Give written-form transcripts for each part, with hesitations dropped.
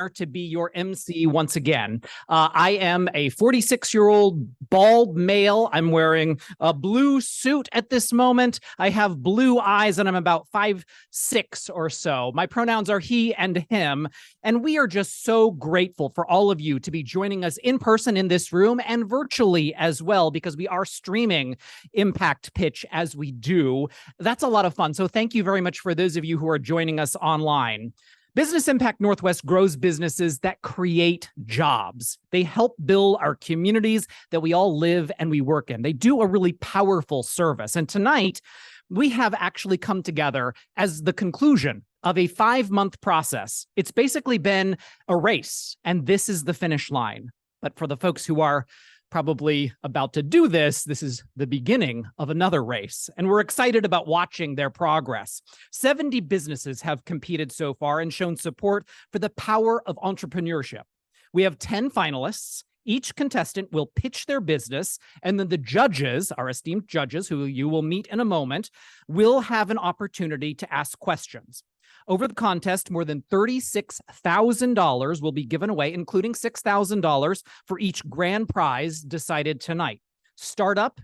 to be your MC once again. I am a 46-year-old bald male. I'm wearing a blue suit at this moment. I have blue eyes and I'm about 5'6" or so. My pronouns are he and him. And we are just so grateful for all of you to be joining us in person in this room and virtually as well, because we are streaming Impact Pitch as we do. That's a lot of fun. So thank you very much for those of you who are joining us online. Business Impact Northwest grows businesses that create jobs. They help build our communities that we all live and we work in. They do a really powerful service. And tonight, we have actually come together as the conclusion of a 5-month process. It's basically been a race, and this is the finish line. But for the folks who are probably about to do this, this is the beginning of another race, and we're excited about watching their progress. 70 businesses have competed so far and shown support for the power of entrepreneurship. We have 10 finalists. Each contestant will pitch their business, and then the judges, our esteemed judges, who you will meet in a moment, will have an opportunity to ask questions. Over the contest, more than $36,000 will be given away, including $6,000 for each grand prize decided tonight. Startup,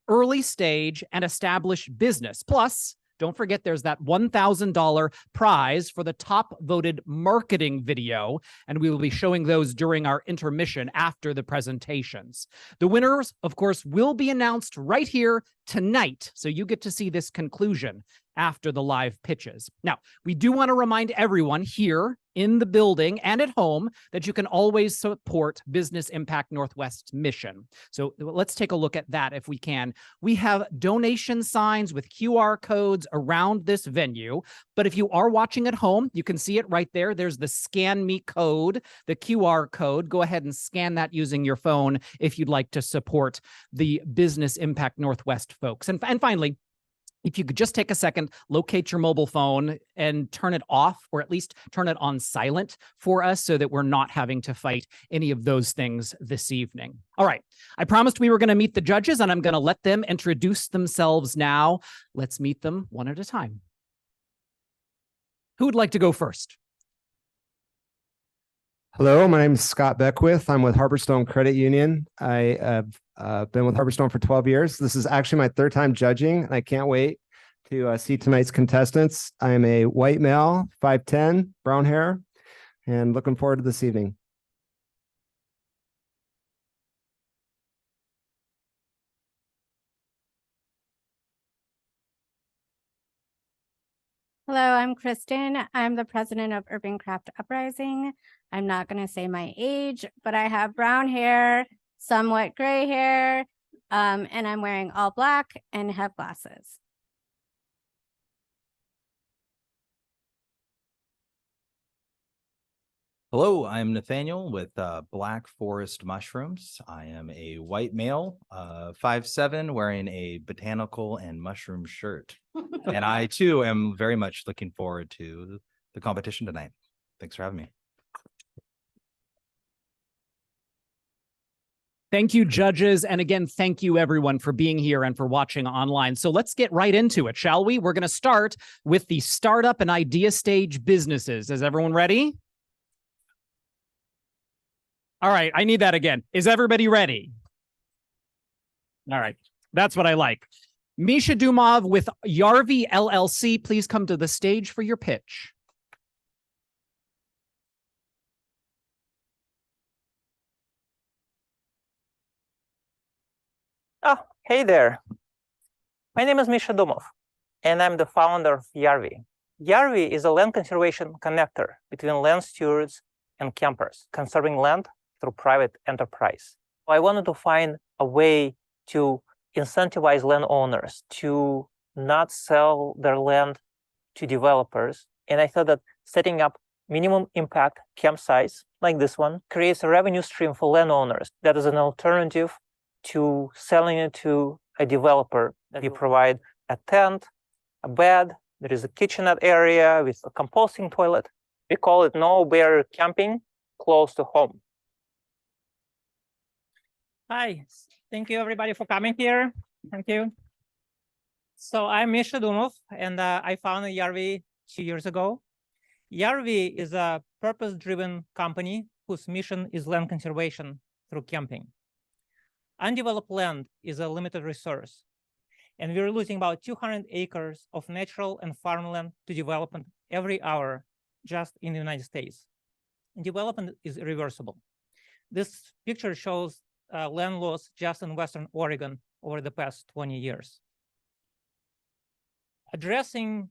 early stage, and established business. Plus, don't forget there's that $1,000 prize for the top voted marketing video, and we will be showing those during our intermission after the presentations. The winners, of course, will be announced right here tonight, so you get to see this conclusion after the live pitches. Now, we do want to remind everyone here in the building and at home that you can always support Business Impact Northwest's mission. So let's take a look at that if we can. We have donation signs with QR codes around this venue, but if you are watching at home, you can see it right there. There's the Scan Me code, the QR code. Go ahead and scan that using your phone if you'd like to support the Business Impact Northwest folks. And finally, if you could just take a second, locate your mobile phone and turn it off, or at least turn it on silent for us so that we're not having to fight any of those things this evening. All right. I promised we were going to meet the judges, and I'm going to let them introduce themselves now. Let's meet them one at a time. Who would like to go first? Hello, my name is Scott Beckwith. I'm with Harborstone Credit Union. I have been with Harborstone for 12 years. This is actually my 3rd time judging, and I can't wait to see tonight's contestants. I am a white male, 5'10", brown hair, and looking forward to this evening. Hello, I'm Kristen. I'm the president of Urban Craft Uprising. I'm not going to say my age, but I have brown hair, somewhat gray hair, and I'm wearing all black and have glasses. Hello, I'm Nathaniel with Black Forest Mushrooms. I am a white male, 5'7", wearing a botanical and mushroom shirt. And I, too, am very much looking forward to the competition tonight. Thanks for having me. Thank you, judges. And again, thank you, everyone, for being here and for watching online. So let's get right into it, shall we? We're going to start with the startup and idea stage businesses. Is everyone ready? All right, I need that again. Is everybody ready? All right, that's what I like. Misha Dumov with Yarvi LLC, please come to the stage for your pitch. Oh, hey there. My name is Misha Dumov, and I'm the founder of Yarvi. Yarvi is a land conservation connector between land stewards and campers, conserving land through private enterprise. I wanted to find a way to incentivize landowners to not sell their land to developers. And I thought that setting up minimum impact campsites like this one creates a revenue stream for landowners that is an alternative to selling it to a developer. We provide a tent, a bed, there is a kitchenette area with a composting toilet. We call it no-barrier camping close to home. Hi, thank you everybody for coming here. Thank you. So I'm Misha Dumov, and I founded Yarvi 2 years ago. Yarvi is a purpose-driven company whose mission is land conservation through camping. Undeveloped land is a limited resource, and we're losing about 200 acres of natural and farmland to development every hour just in the United States. And development is irreversible. This picture shows land loss just in Western Oregon over the past 20 years. Addressing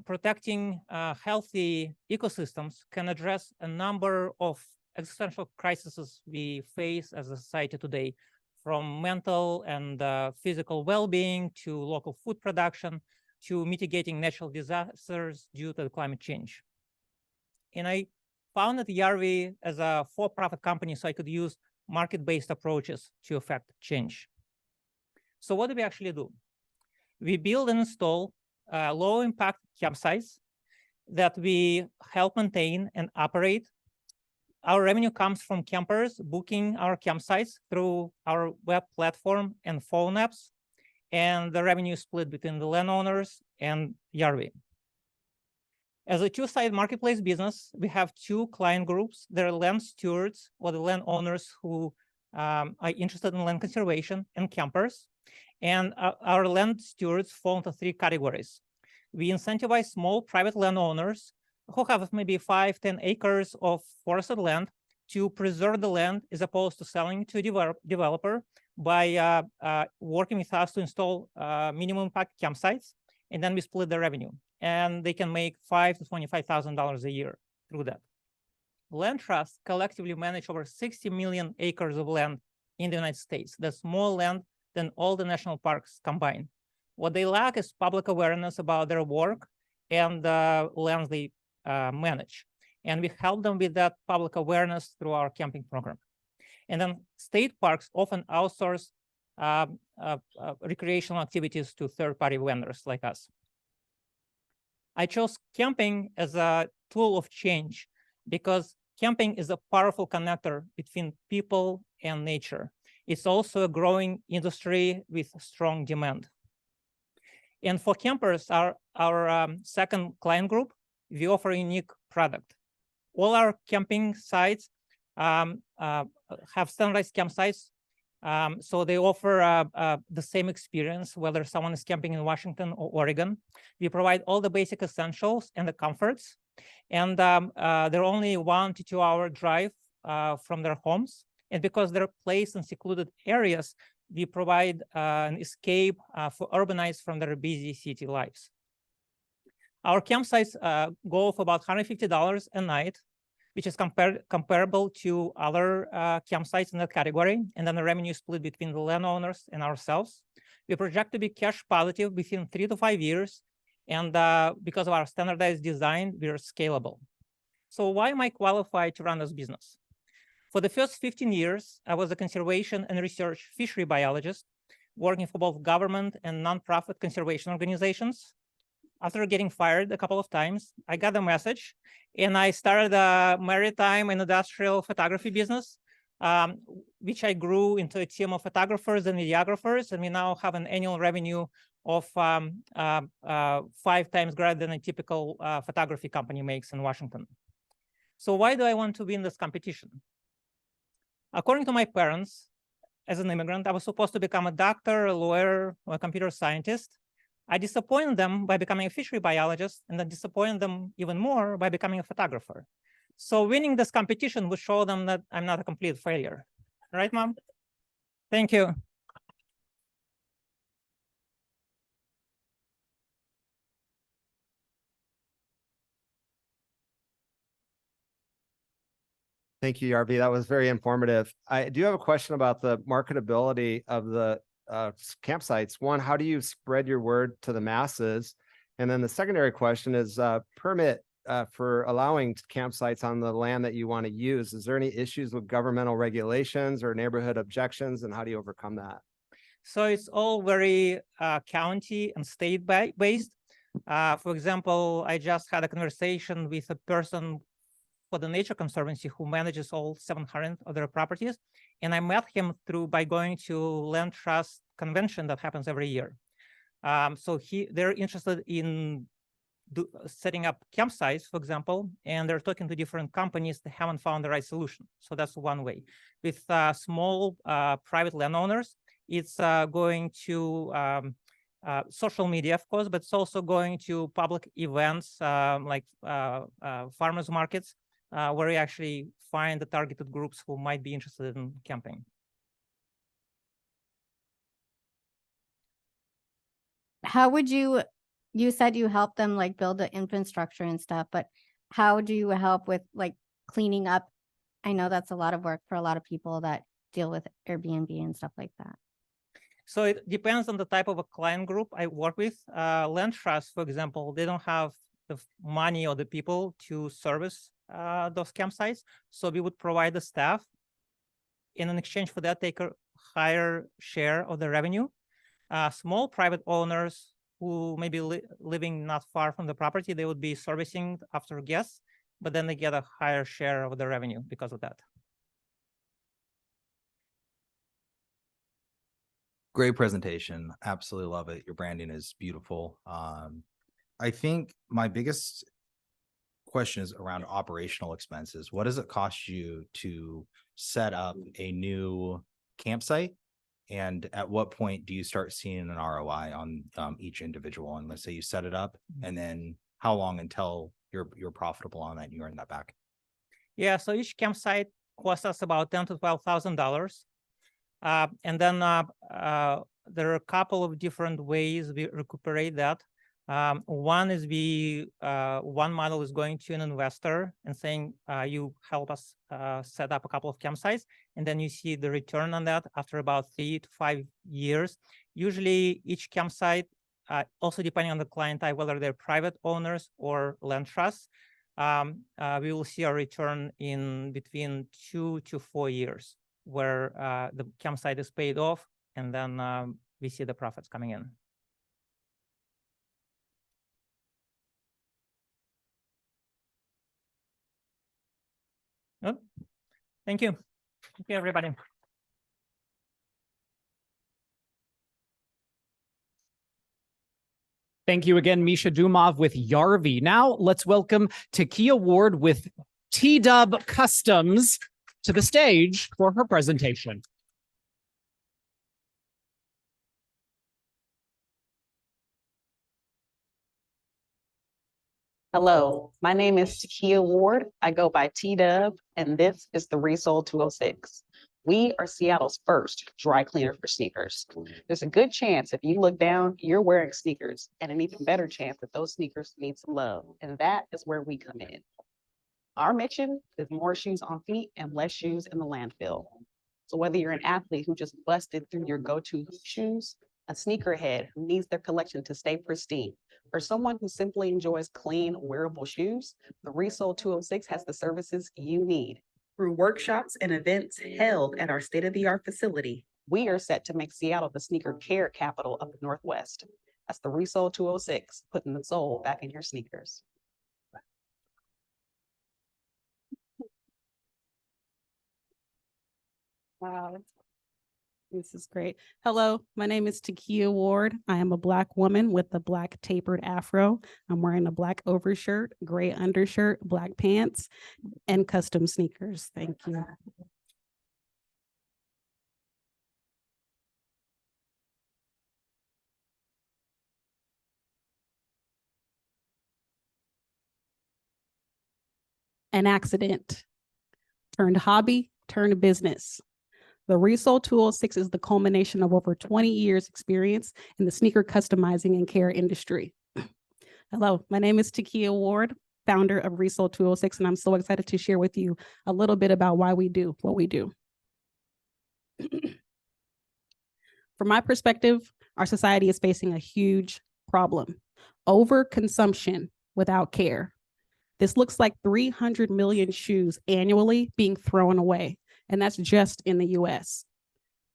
protecting healthy ecosystems can address a number of existential crises we face as a society today, from mental and physical well-being to local food production to mitigating natural disasters due to climate change. And I founded Yarvi as a for-profit company so I could use market-based approaches to affect change. So what do we actually do? We build and install low-impact campsites that we help maintain and operate. Our revenue comes from campers booking our campsites through our web platform and phone apps, and the revenue is split between the landowners and Yarvi. As a two-sided marketplace business, we have two client groups. There are land stewards, or the landowners who are interested in land conservation, and campers. And our land stewards fall into three categories. We incentivize small private landowners who have maybe 5-10 acres of forested land to preserve the land as opposed to selling to a developer by working with us to install minimum impact campsites, and then we split the revenue. And they can make $5,000 to $25,000 a year through that. Land trusts collectively manage over 60 million acres of land in the United States. That's more land than all the national parks combined. What they lack is public awareness about their work and the lands they manage. And we help them with that public awareness through our camping program. And then state parks often outsource recreational activities to third-party vendors like us. I chose camping as a tool of change because camping is a powerful connector between people and nature. It's also a growing industry with strong demand. And for campers, our second client group, we offer a unique product. All our camping sites have standardized campsites, so they offer the same experience, whether someone is camping in Washington or Oregon. We provide all the basic essentials and the comforts, and they're only 1 to 2 hour drive from their homes. And because they're placed in secluded areas, we provide an escape for urbanites from their busy city lives. Our campsites go for about $150 a night, which is comparable to other campsites in that category. And then the revenue is split between the landowners and ourselves. We project to be cash positive within 3 to 5 years. And because of our standardized design, we are scalable. So why am I qualified to run this business? For the first 15 years, I was a conservation and research fishery biologist, working for both government and nonprofit conservation organizations. After getting fired a couple of times, I got a message, and I started a maritime and industrial photography business, which I grew into a team of photographers and videographers, and we now have an annual revenue of 5 times greater than a typical photography company makes in Washington. So why do I want to win this competition? According to my parents, as an immigrant, I was supposed to become a doctor, a lawyer, or a computer scientist. I disappointed them by becoming a fishery biologist, and then disappointed them even more by becoming a photographer. So winning this competition would show them that I'm not a complete failure. Right, Mom? Thank you. Thank you, Yarvi. That was very informative. I do have a question about the marketability of the campsites. One, how do you spread your word to the masses? And then the secondary question is permit for allowing campsites on the land that you want to use. Is there any issues with governmental regulations or neighborhood objections, and how do you overcome that? So it's all very county and state based. For example, I just had a conversation with a person for the Nature Conservancy who manages all 700 of their properties. And I met him by going to land trust convention that happens every year. So they're interested in setting up campsites, for example, and they're talking to different companies that haven't found the right solution. So that's one way. With small private landowners, it's going to social media, of course, but it's also going to public events like farmers markets, where you actually find the targeted groups who might be interested in camping. How would you said you help them like build the infrastructure and stuff, but how do you help with like cleaning up? I know that's a lot of work for a lot of people that deal with Airbnb and stuff like that. So it depends on the type of a client group I work with. Land trusts, for example, they don't have the money or the people to service those campsites. So we would provide the staff. In exchange for that, take a higher share of the revenue. Small private owners who may be living not far from the property, they would be servicing after guests, but then they get a higher share of the revenue because of that. Great presentation. Absolutely love it. Your branding is beautiful. I think my biggest question is around operational expenses. What does it cost you to set up a new campsite? And at what point do you start seeing an ROI on each individual? And let's say you set it up, and then how long until you're profitable on that and you earn that back? Yeah, so each campsite costs us about $10,000 to $12,000. And then there are a couple of different ways we recuperate that. One is one model is going to an investor and saying, you help us set up a couple of campsites, and then you see the return on that after about 3 to 5 years. Usually each campsite, also depending on the client type, whether they're private owners or land trusts, we will see a return in between 2 to 4 years, where the campsite is paid off, and then we see the profits coming in. Oh, thank you. Thank you, everybody. Thank you again, Misha Dumov with Yarvi. Now let's welcome Takia Ward with T-Dub Customs to the stage for her presentation. Hello, my name is Takia Ward. I go by T-Dub, and this is the Resole 206. We are Seattle's first dry cleaner for sneakers. There's a good chance if you look down, you're wearing sneakers, and an even better chance that those sneakers need some love, and that is where we come in. Our mission is more shoes on feet and less shoes in the landfill. So whether you're an athlete who just busted through your go-to shoes, a sneakerhead who needs their collection to stay pristine, or someone who simply enjoys clean, wearable shoes, the Resole 206 has the services you need. Through workshops and events held at our state-of-the-art facility, we are set to make Seattle the sneaker care capital of the Northwest. That's the Resole 206, putting the soul back in your sneakers. Wow, this is great. Hello, my name is Takia Ward. I am a Black woman with a black tapered afro. I'm wearing a black overshirt, gray undershirt, black pants, and custom sneakers. Thank you. An accident turned hobby, turned business. The Resole 206 is the culmination of over 20 years experience in the sneaker customizing and care industry. Hello, my name is Takia Ward, founder of Resole 206, and I'm so excited to share with you a little bit about why we do what we do. From my perspective, our society is facing a huge problem: overconsumption without care. This looks like 300 million shoes annually being thrown away, and that's just in the US.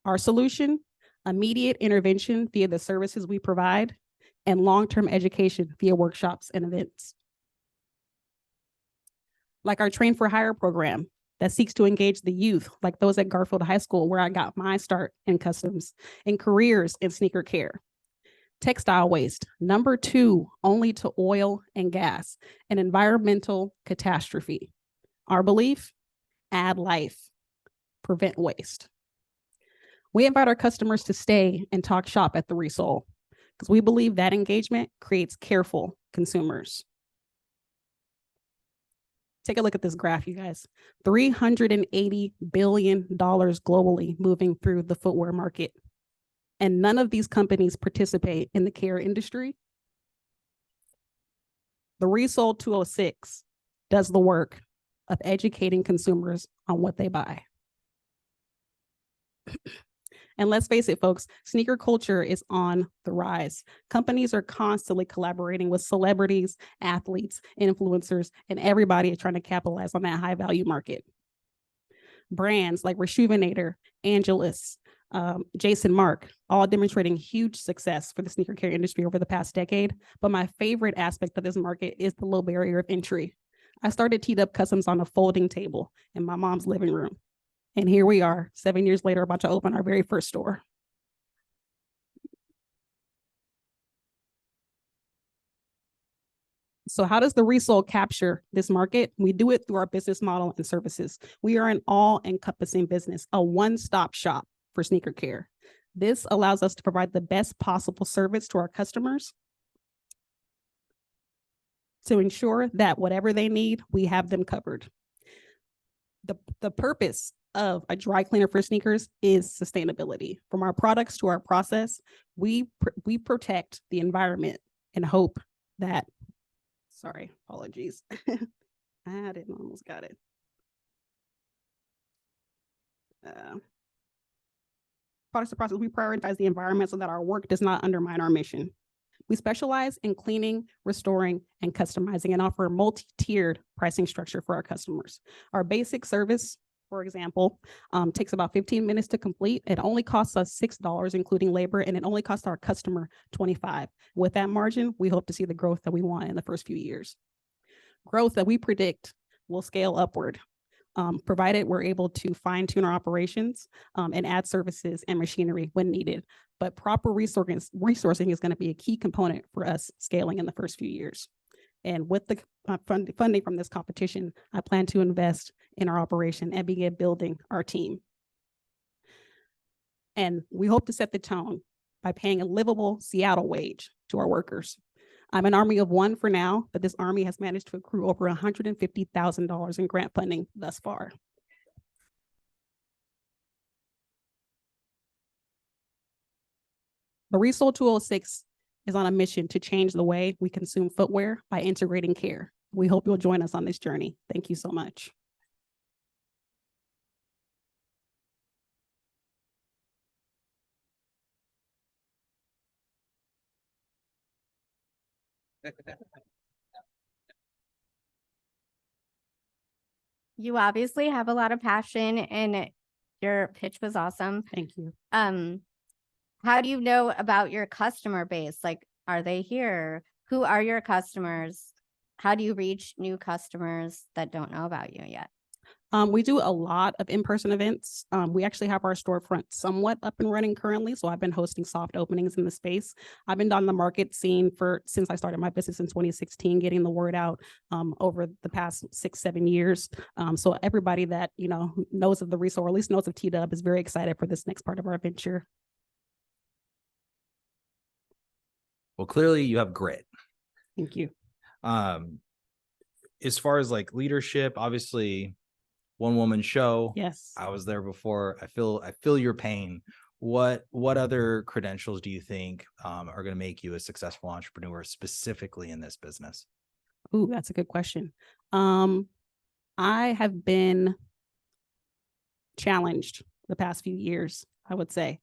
Our solution: immediate intervention via the services we provide, and long-term education via workshops and events. Like our Train for Hire program that seeks to engage the youth, like those at Garfield High School, where I got my start in customs, and careers in sneaker care. Textile waste, number 2, only to oil and gas, an environmental catastrophe. Our belief, add life, prevent waste. We invite our customers to stay and talk shop at the Resole because we believe that engagement creates careful consumers. Take a look at this graph, you guys. $380 billion globally moving through the footwear market. And none of these companies participate in the care industry. The Resole 206 does the work of educating consumers on what they buy. And let's face it, folks, sneaker culture is on the rise. Companies are constantly collaborating with celebrities, athletes, influencers, and everybody is trying to capitalize on that high value market. Brands like Rejuvenator, Angelus, Jason Mark, all demonstrating huge success for the sneaker care industry over the past decade. But my favorite aspect of this market is the low barrier of entry. I started T-Dub Customs on a folding table in my mom's living room. And here we are, 7 years later, about to open our very first store. So how does the Resole capture this market? We do it through our business model and services. We are an all-encompassing business, a one-stop shop for sneaker care. This allows us to provide the best possible service to our customers to ensure that whatever they need, we have them covered. The purpose of a dry cleaner for sneakers is sustainability. From our products to our process, we protect the environment and hope that, sorry, apologies. I didn't almost got it. Products to process, we prioritize the environment so that our work does not undermine our mission. We specialize in cleaning, restoring, and customizing and offer a multi-tiered pricing structure for our customers. Our basic service, for example, takes about 15 minutes to complete. It only costs us $6, including labor, and it only costs our customer $25. With that margin, we hope to see the growth that we want in the first few years. Growth that we predict will scale upward, provided we're able to fine-tune our operations and add services and machinery when needed. But proper resourcing is going to be a key component for us scaling in the first few years. And with the funding from this competition, I plan to invest in our operation and begin building our team. And we hope to set the tone by paying a livable Seattle wage to our workers. I'm an army of one for now, but this army has managed to accrue over $150,000 in grant funding thus far. The Resole 206 is on a mission to change the way we consume footwear by integrating care. We hope you'll join us on this journey. Thank you so much. You obviously have a lot of passion and your pitch was awesome. Thank you. How do you know about your customer base? Like, are they here? Who are your customers? How do you reach new customers that don't know about you yet? We do a lot of in-person events. We actually have our storefront somewhat up and running currently. So I've been hosting soft openings in the space. I've been on the market scene since I started my business in 2016, getting the word out over the past 6-7 years. So everybody that, knows of the Resole, or at least knows of T-Dub, is very excited for this next part of our venture. Well, clearly you have grit. Thank you. As far as like leadership, obviously one woman show. Yes. I was there before. I feel your pain. What other credentials do you think are going to make you a successful entrepreneur specifically in this business? Ooh, that's a good question. I have been challenged the past few years, I would say,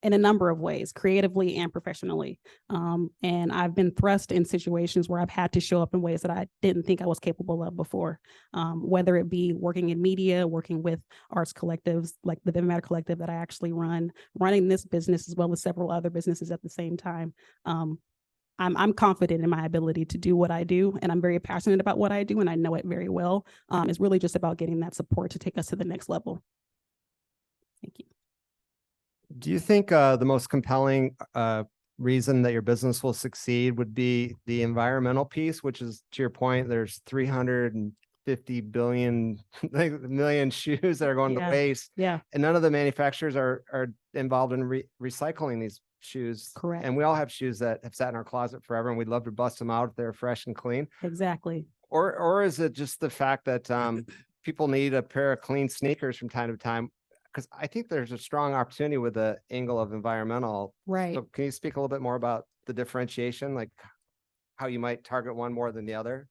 in a number of ways, creatively and professionally. And I've been thrust in situations where I've had to show up in ways that I didn't think I was capable of before, whether it be working in media, working with arts collectives like the Vivid Matter Collective that I actually running this business as well as several other businesses at the same time. I'm confident in my ability to do what I do, and I'm very passionate about what I do, and I know it very well. It's really just about getting that support to take us to the next level. Thank you. Do you think the most compelling reason that your business will succeed would be the environmental piece, which is, to your point, there's 350 billion million shoes that are going to Yeah. waste, Yeah, and none of the manufacturers are involved in recycling these shoes. correct. And we all have shoes that have sat in our closet forever, and we'd love to bust them out if they're fresh and clean. Exactly. Or is it just the fact that people need a pair of clean sneakers from time to time? Because I think there's a strong opportunity with the angle of environmental. Right. So can you speak a little bit more about the differentiation, like how you might target one more than the other?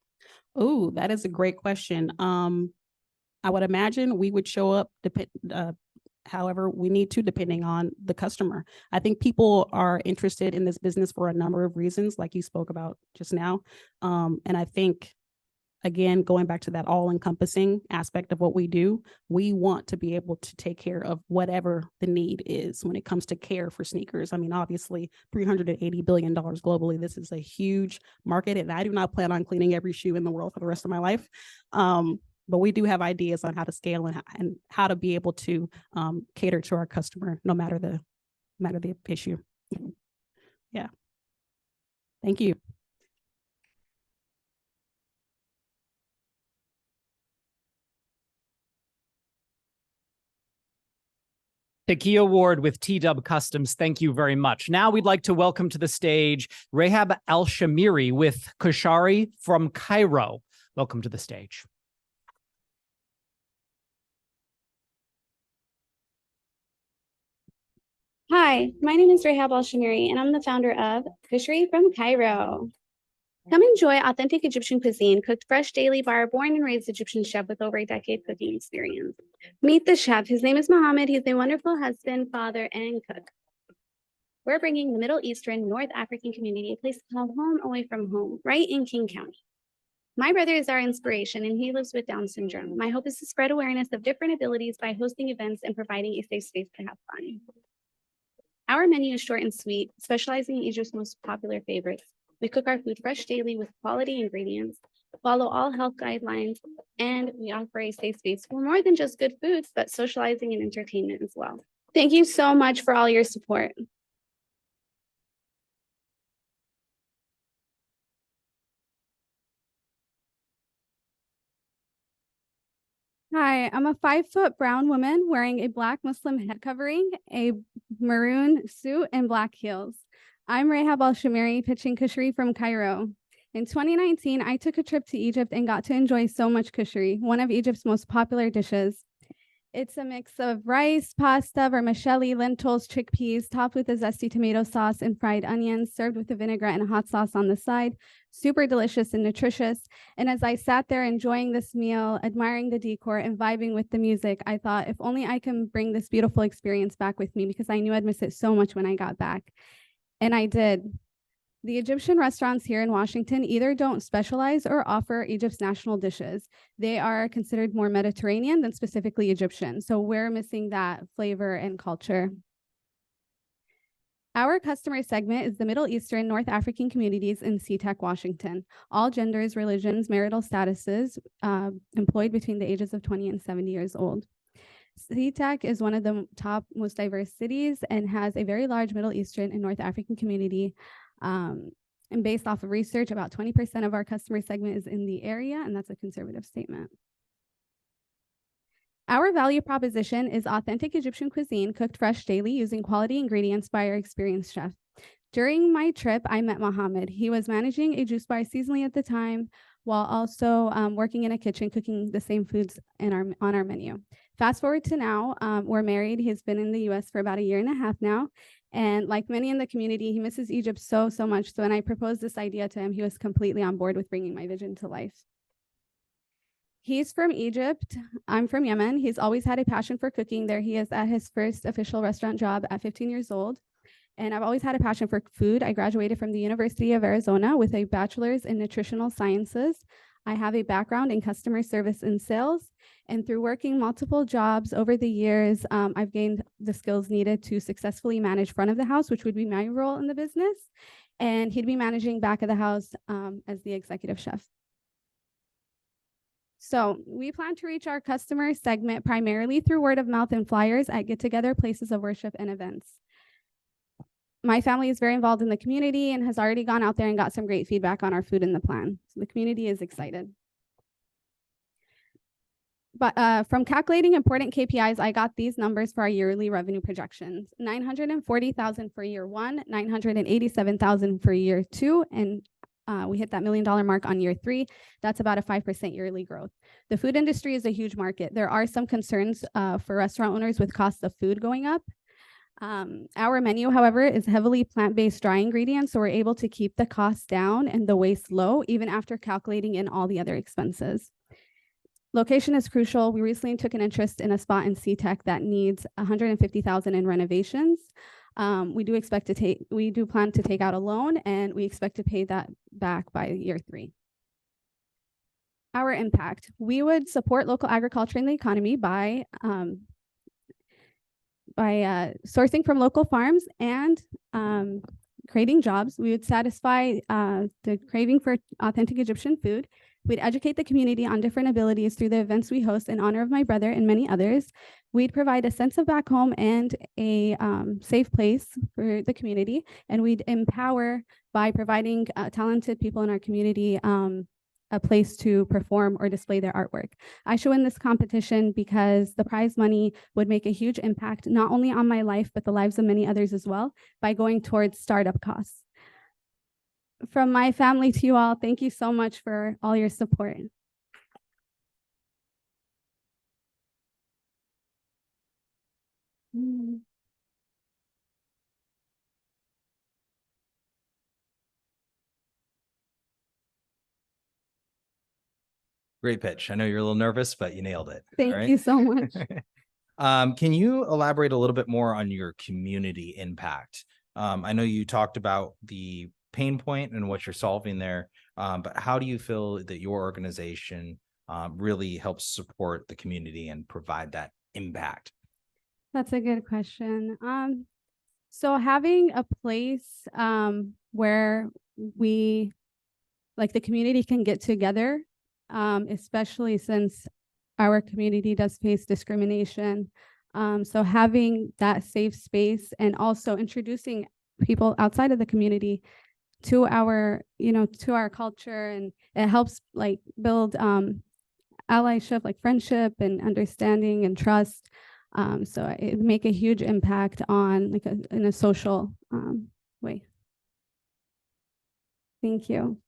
Oh, that is a great question. I would imagine we would show up however we need to, depending on the customer. I think people are interested in this business for a number of reasons, like you spoke about just now. And I think, again, going back to that all-encompassing aspect of what we do, we want to be able to take care of whatever the need is when it comes to care for sneakers. I mean, obviously, $380 billion globally. This is a huge market, and I do not plan on cleaning every shoe in the world for the rest of my life. But we do have ideas on how to scale and how to be able to cater to our customer, no matter the issue. Yeah. Thank you. Takia Ward with T-Dub Customs, thank you very much. Now we'd like to welcome to the stage Rehab Al-Shamiri with Kashari from Cairo. Welcome to the stage. Hi, my name is Rehab Al-Shamiri, and I'm the founder of Kashari from Cairo. Come enjoy authentic Egyptian cuisine, cooked fresh daily by our born and raised Egyptian chef with over a decade cooking experience. Meet the chef. His name is Mohammed. He's a wonderful husband, father, and cook. We're bringing the Middle Eastern North African community a place called home away from home, right in King County. My brother is our inspiration, and he lives with Down syndrome. My hope is to spread awareness of different abilities by hosting events and providing a safe space to have fun. Our menu is short and sweet, specializing in Egypt's most popular favorites. We cook our food fresh daily with quality ingredients, follow all health guidelines, and we offer a safe space for more than just good foods, but socializing and entertainment as well. Thank you so much for all your support. Hi, I'm a 5-foot brown woman wearing a black Muslim head covering, a maroon suit, and black heels. I'm Rehab Al-Shamiri, pitching Kashari from Cairo. In 2019, I took a trip to Egypt and got to enjoy so much kashari, one of Egypt's most popular dishes. It's a mix of rice, pasta, vermicelli, lentils, chickpeas, topped with a zesty tomato sauce and fried onions, served with a vinaigrette and a hot sauce on the side. Super delicious and nutritious. And as I sat there enjoying this meal, admiring the decor and vibing with the music, I thought, if only I can bring this beautiful experience back with me, because I knew I'd miss it so much when I got back. And I did. The Egyptian restaurants here in Washington either don't specialize or offer Egypt's national dishes. They are considered more Mediterranean than specifically Egyptian. So we're missing that flavor and culture. Our customer segment is the Middle Eastern North African communities in SeaTac, Washington. All genders, religions, marital statuses, employed between the ages of 20 and 70 years old. SeaTac is one of the top most diverse cities and has a very large Middle Eastern and North African community. And based off of research, about 20% of our customer segment is in the area, and that's a conservative statement. Our value proposition is authentic Egyptian cuisine cooked fresh daily using quality ingredients by our experienced chef. During my trip, I met Mohammed. He was managing a juice bar seasonally at the time, while also working in a kitchen cooking the same foods on our menu. Fast forward to now, we're married. He's been in the US for about 1.5 years now. And like many in the community, he misses Egypt so much. So when I proposed this idea to him, he was completely on board with bringing my vision to life. He's from Egypt. I'm from Yemen. He's always had a passion for cooking. There he is at his first official restaurant job at 15 years old. And I've always had a passion for food. I graduated from the University of Arizona with a bachelor's in nutritional sciences. I have a background in customer service and sales. And through working multiple jobs over the years, I've gained the skills needed to successfully manage front of the house, which would be my role in the business. And he'd be managing back of the house as the executive chef. So we plan to reach our customer segment primarily through word of mouth and flyers at get-together, places of worship, and events. my family is very involved in the community and has already gone out there and got some great feedback on our food in the plan. So the community is excited. But from calculating important KPIs, I got these numbers for our yearly revenue projections: 940,000 for year 1, 987,000 for year 2, and we hit that $1 million mark on year 3. That's about a 5% yearly growth. The food industry is a huge market. There are some concerns for restaurant owners with cost of food going up. Our menu, however, is heavily plant-based dry ingredients, so we're able to keep the costs down and the waste low, even after calculating in all the other expenses. Location is crucial. We recently took an interest in a spot in SeaTech that needs $150,000 in renovations. We do plan to take out a loan, and we expect to pay that back by year 3. Our impact: we would support local agriculture and the economy by sourcing from local farms and creating jobs. We would satisfy the craving for authentic Egyptian food. We'd educate the community on different abilities through the events we host in honor of my brother and many others. We'd provide a sense of back home and a safe place for the community. And we'd empower by providing talented people in our community a place to perform or display their artwork. I should win this competition because the prize money would make a huge impact, not only on my life, but the lives of many others as well, by going towards startup costs. From my family to you all, thank you so much for all your support. Great pitch. I know you're a little nervous, but you nailed it. Thank you so much. Can you elaborate a little bit more on your community impact? I know you talked about the pain point and what you're solving there, but how do you feel that your organization really helps support the community and provide that impact? That's a good question. So having a place where we, like the community, can get together, especially since our community does face discrimination. So having that safe space and also introducing people outside of the community to our, to our culture, and it helps like build allyship, like friendship and understanding and trust. So it make a huge impact on like in a social way. Thank you.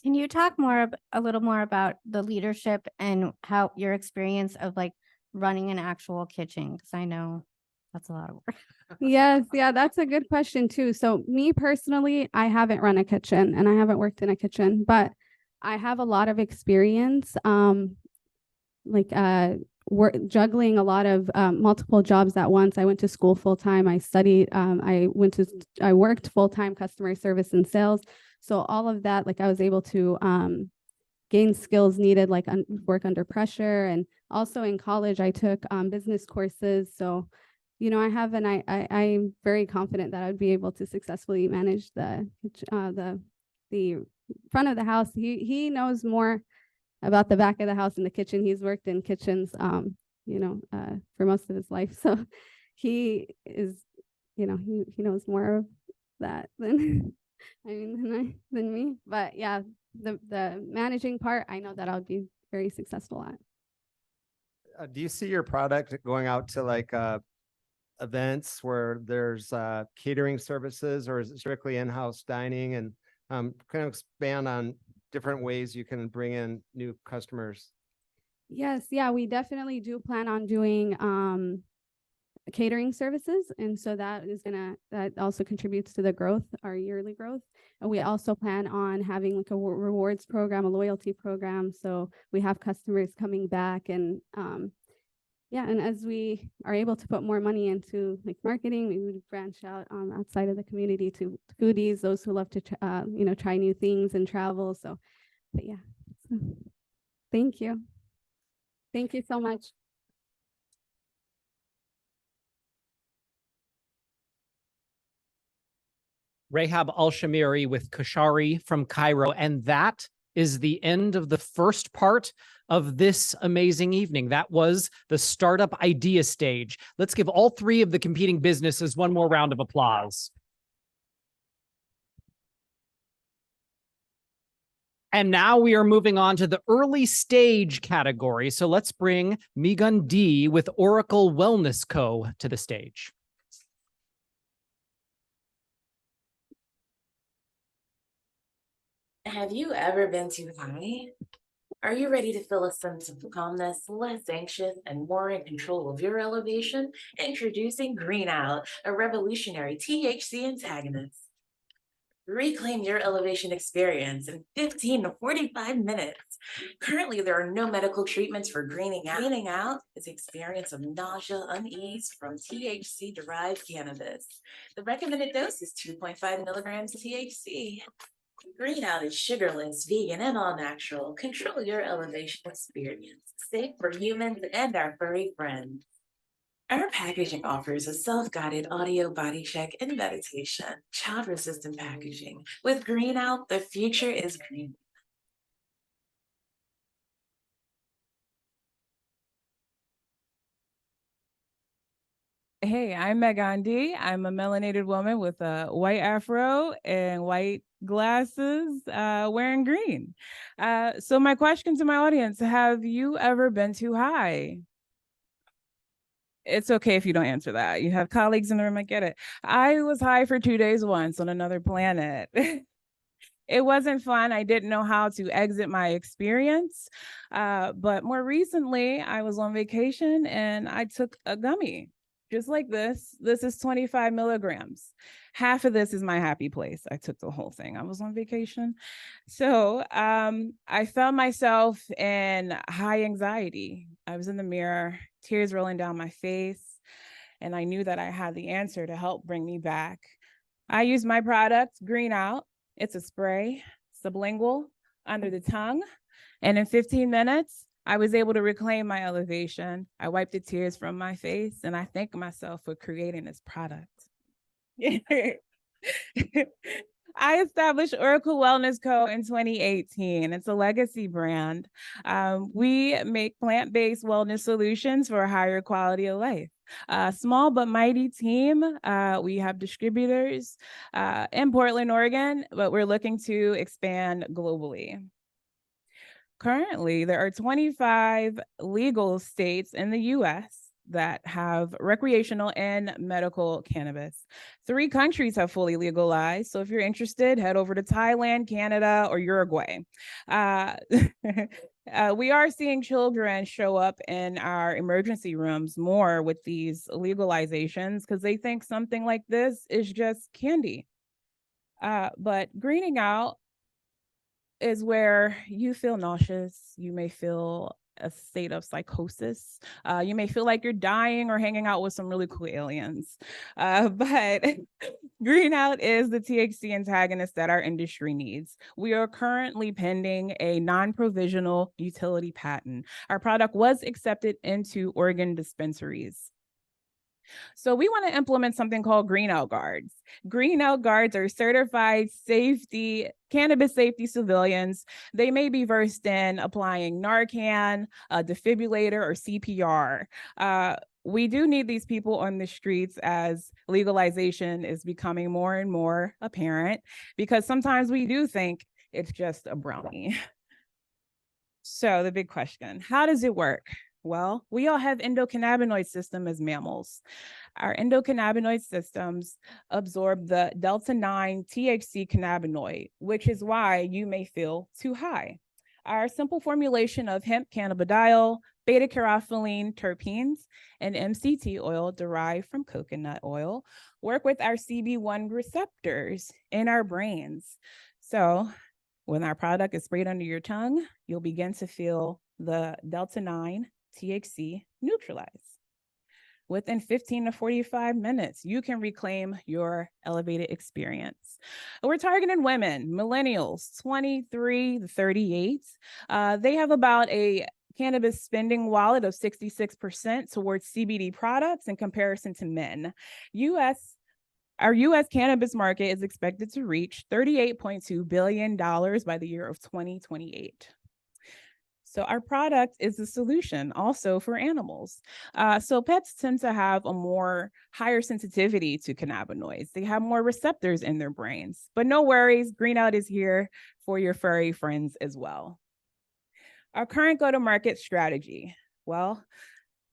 Can you talk a little more about the leadership and how your experience of like running an actual kitchen? Because I know that's a lot of work. Yes, yeah, that's a good question too. So me personally, I haven't run a kitchen and I haven't worked in a kitchen, but I have a lot of experience, juggling a lot of multiple jobs at once. I went to school full time. I studied. I worked full time customer service and sales. So all of that, like I was able to gain skills needed, like work under pressure. And also in college, I took business courses. So, I have, and I'm very confident that I would be able to successfully manage the front of the house. He knows more about the back of the house and the kitchen. He's worked in kitchens, for most of his life. So he is, he knows more of that than than me. But yeah, the managing part, I know that I'll be very successful at. Do you see your product going out to like events where there's catering services, or is it strictly in-house dining? And kind of expand on different ways you can bring in new customers. Yes, yeah, we definitely do plan on doing catering services, and so that also contributes to the growth, our yearly growth. And we also plan on having like a rewards program, a loyalty program, so we have customers coming back. And and as we are able to put more money into like marketing, we would branch out outside of the community to foodies, those who love to try new things and travel. So, but yeah, so, thank you so much. Rahab Al-Shamiri with Kashari from Cairo. And that is the end of the first part of this amazing evening. That was the startup idea stage. Let's give all three of the competing businesses one more round of applause. And now we are moving on to the early stage category. So let's bring Megan D with Oracle Wellness Co. to the stage. Have you ever been too high? Are you ready to feel a sense of calmness, less anxious, and more in control of your elevation? Introducing Green Out, a revolutionary THC antagonist. Reclaim your elevation experience in 15 to 45 minutes. Currently, there are no medical treatments for greening out. Greening out is the experience of nausea, unease from THC-derived cannabis. The recommended dose is 2.5 milligrams THC. Green Out is sugarless, vegan, and all natural. Control your elevation experience. Safe for humans and our furry friends. Our packaging offers a self-guided audio body check and meditation, child-resistant packaging. With Green Out, the future is green. Hey, I'm Meg Gandhi. I'm a melanated woman with a white afro and white glasses, wearing green. So my question to my audience, have you ever been too high? It's okay if you don't answer that. You have colleagues in the room, I get it. I was high for 2 days once on another planet. It wasn't fun. I didn't know how to exit my experience. But more recently, I was on vacation and I took a gummy. Just like this. This is 25 milligrams. Half of this is my happy place. I took the whole thing. I was on vacation. So I found myself in high anxiety. I was in the mirror, tears rolling down my face, and I knew that I had the answer to help bring me back. I used my product, Green Out. It's a spray, sublingual, under the tongue. And in 15 minutes, I was able to reclaim my elevation. I wiped the tears from my face, and I thank myself for creating this product. I established Oracle Wellness Co. in 2018. It's a legacy brand. We make plant-based wellness solutions for a higher quality of life. Small but mighty team. We have distributors in Portland, Oregon, but we're looking to expand globally. Currently, there are 25 legal states in the US that have recreational and medical cannabis. 3 countries have fully legalized. So if you're interested, head over to Thailand, Canada, or Uruguay. We are seeing children show up in our emergency rooms more with these legalizations because they think something like this is just candy. But greening out is where you feel nauseous. You may feel a state of psychosis. You may feel like you're dying or hanging out with some really cool aliens. But Green Out is the THC antagonist that our industry needs. We are currently pending a non-provisional utility patent. Our product was accepted into Oregon dispensaries. So we want to implement something called Green Out Guards. Green Out Guards are certified cannabis safety civilians. They may be versed in applying Narcan, a defibrillator, or CPR. We do need these people on the streets as legalization is becoming more and more apparent, because sometimes we do think it's just a brownie. So the big question, how does it work? Well, we all have endocannabinoid system as mammals. Our endocannabinoid systems absorb the delta-9 THC cannabinoid, which is why you may feel too high. Our simple formulation of hemp cannabidiol, beta-caryophyllene terpenes, and MCT oil derived from coconut oil work with our CB1 receptors in our brains. So when our product is sprayed under your tongue, you'll begin to feel the delta-9 THC neutralize. Within 15 to 45 minutes, you can reclaim your elevated experience. We're targeting women, millennials, 23 to 38. They have about a cannabis spending wallet of 66% towards CBD products in comparison to men. Our US cannabis market is expected to reach $38.2 billion by the year of 2028. So our product is a solution also for animals. So pets tend to have a more higher sensitivity to cannabinoids. They have more receptors in their brains. But no worries, Green Out is here for your furry friends as well. Our current go-to-market strategy. Well,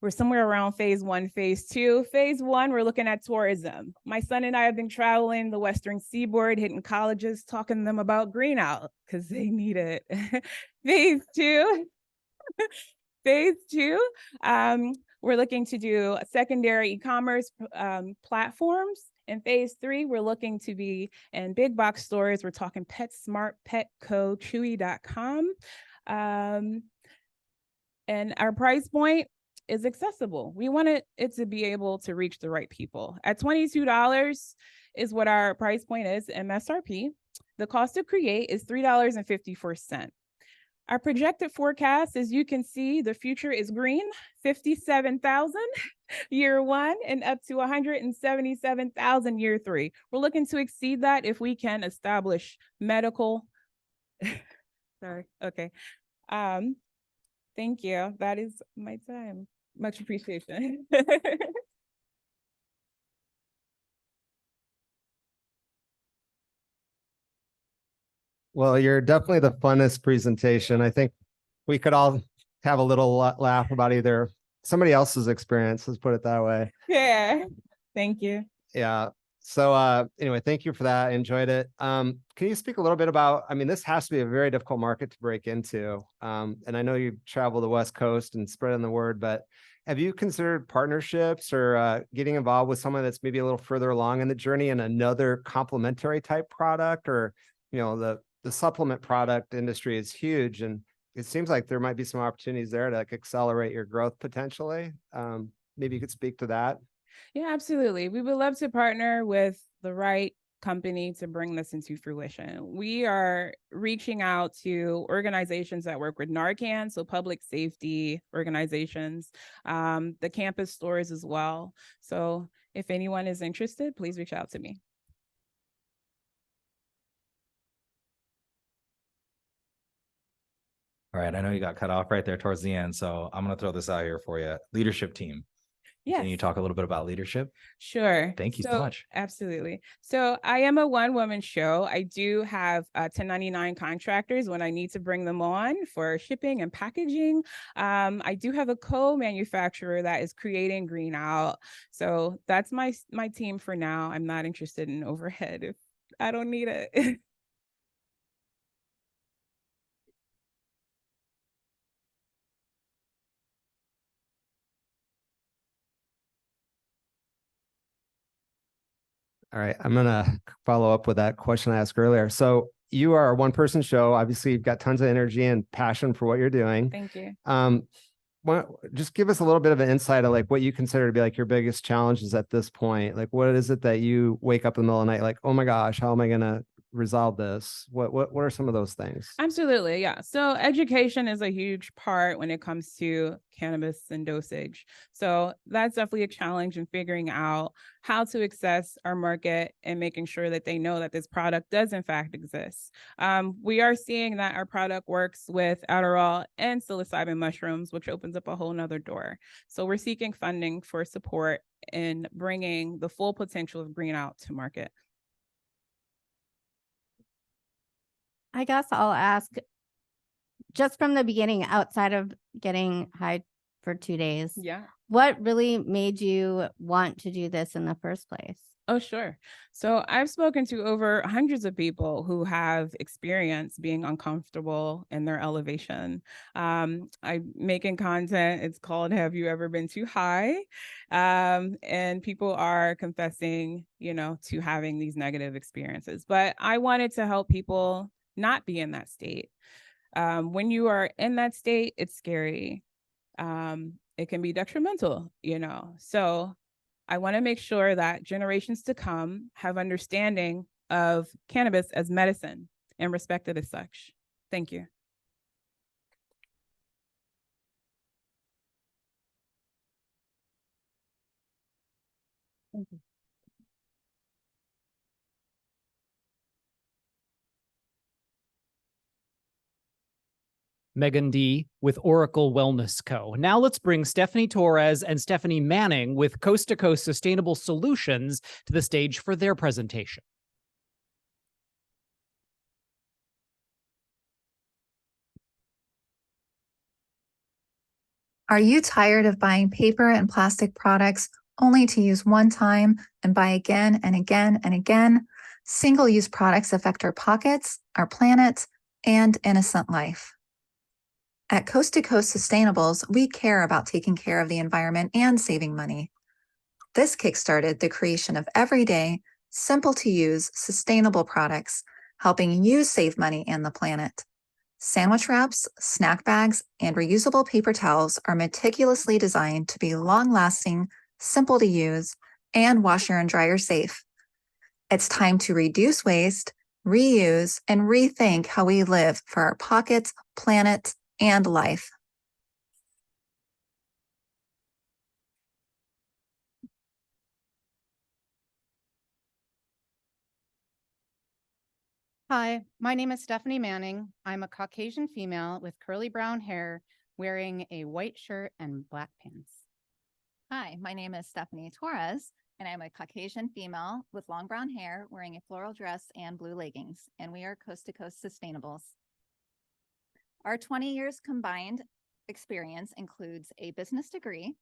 we're somewhere around phase 1, phase 2. Phase 1, we're looking at tourism. My son and I have been traveling the Western Seaboard, hitting colleges, talking to them about Green Out because they need it. Phase 2, phase 2, we're looking to do secondary e-commerce platforms. In phase 3, we're looking to be in big box stores. We're talking PetSmart, Petco, Chewy.com. And our price point is accessible. We wanted it to be able to reach the right people. At $22 is what our price point is, MSRP. The cost to create is $3.54. Our projected forecast, as you can see, the future is green, 57,000 year 1 and up to 177,000 year 3. We're looking to exceed that if we can establish medical. Sorry, okay. Thank you. That is my time. Much appreciation. Well, you're definitely the funnest presentation. I think we could all have a little laugh about either somebody else's experience. Let's put it that way. Yeah. Thank you. Yeah. So anyway, thank you for that. I enjoyed it. Can you speak a little bit about, I mean, this has to be a very difficult market to break into. And I know you travel the West Coast and spreading the word, but have you considered partnerships or getting involved with someone that's maybe a little further along in the journey and another complementary type product? Or, you know, the supplement product industry is huge, and it seems like there might be some opportunities there to like accelerate your growth potentially. Maybe you could speak to that. Yeah, absolutely. We would love to partner with the right company to bring this into fruition. We are reaching out to organizations that work with Narcan, so public safety organizations, the campus stores as well. So if anyone is interested, please reach out to me. All right, I know you got cut off right there towards the end, so I'm going to throw this out here for you. Leadership team. Yes. Can you talk a little bit about leadership? Sure. Thank you so much. Absolutely. So I am a one-woman show. I do have 1099 contractors when I need to bring them on for shipping and packaging. I do have a co-manufacturer that is creating Green Out. So that's my team for now. I'm not interested in overhead if I don't need it. All right, I'm gonna follow up with that question I asked earlier. So you are a one-person show. Obviously, you've got tons of energy and passion for what you're doing. Thank you. Just give us a little bit of an insight of like what you consider to be like your biggest challenges at this point. Like, what is it that you wake up in the middle of the night like, oh my gosh, how am I gonna resolve this? What are some of those things? Absolutely. Yeah. So education is a huge part when it comes to cannabis and dosage. So that's definitely a challenge in figuring out how to access our market and making sure that they know that this product does in fact exist. We are seeing that our product works with Adderall and psilocybin mushrooms, which opens up a whole nother door. So we're seeking funding for support in bringing the full potential of Green Out to market. I guess I'll ask just from the beginning, outside of getting high for 2 days. Yeah. What really made you want to do this in the first place? Oh, sure. So I've spoken to over hundreds of people who have experienced being uncomfortable in their elevation. I'm making content. It's called Have You Ever Been Too High? And people are confessing, to having these negative experiences. But I wanted to help people not be in that state. When you are in that state, it's scary. It can be detrimental, So I want to make sure that generations to come have understanding of cannabis as medicine and respect it as such. Thank you. Thank you. Megan D. with Oracle Wellness Co. Now let's bring Stephanie Torres and Stephanie Manning with Coast to Coast Sustainable Solutions to the stage for their presentation. Are you tired of buying paper and plastic products only to use one time and buy again and again and again? Single-use products affect our pockets, our planet, and innocent life. At Coast to Coast Sustainables, we care about taking care of the environment and saving money. This kickstarted the creation of everyday, simple-to-use, sustainable products, helping you save money and the planet. Sandwich wraps, snack bags, and reusable paper towels are meticulously designed to be long-lasting, simple to use, and washer and dryer safe. It's time to reduce waste, reuse, and rethink how we live for our pockets, planet, and life. Hi, my name is Stephanie Manning. I'm a Caucasian female with curly brown hair, wearing a white shirt and black pants. Hi, my name is Stephanie Torres, and I'm a Caucasian female with long brown hair, wearing a floral dress and blue leggings, and we are Coast to Coast Sustainables. Our 20 years combined experience includes a business degree,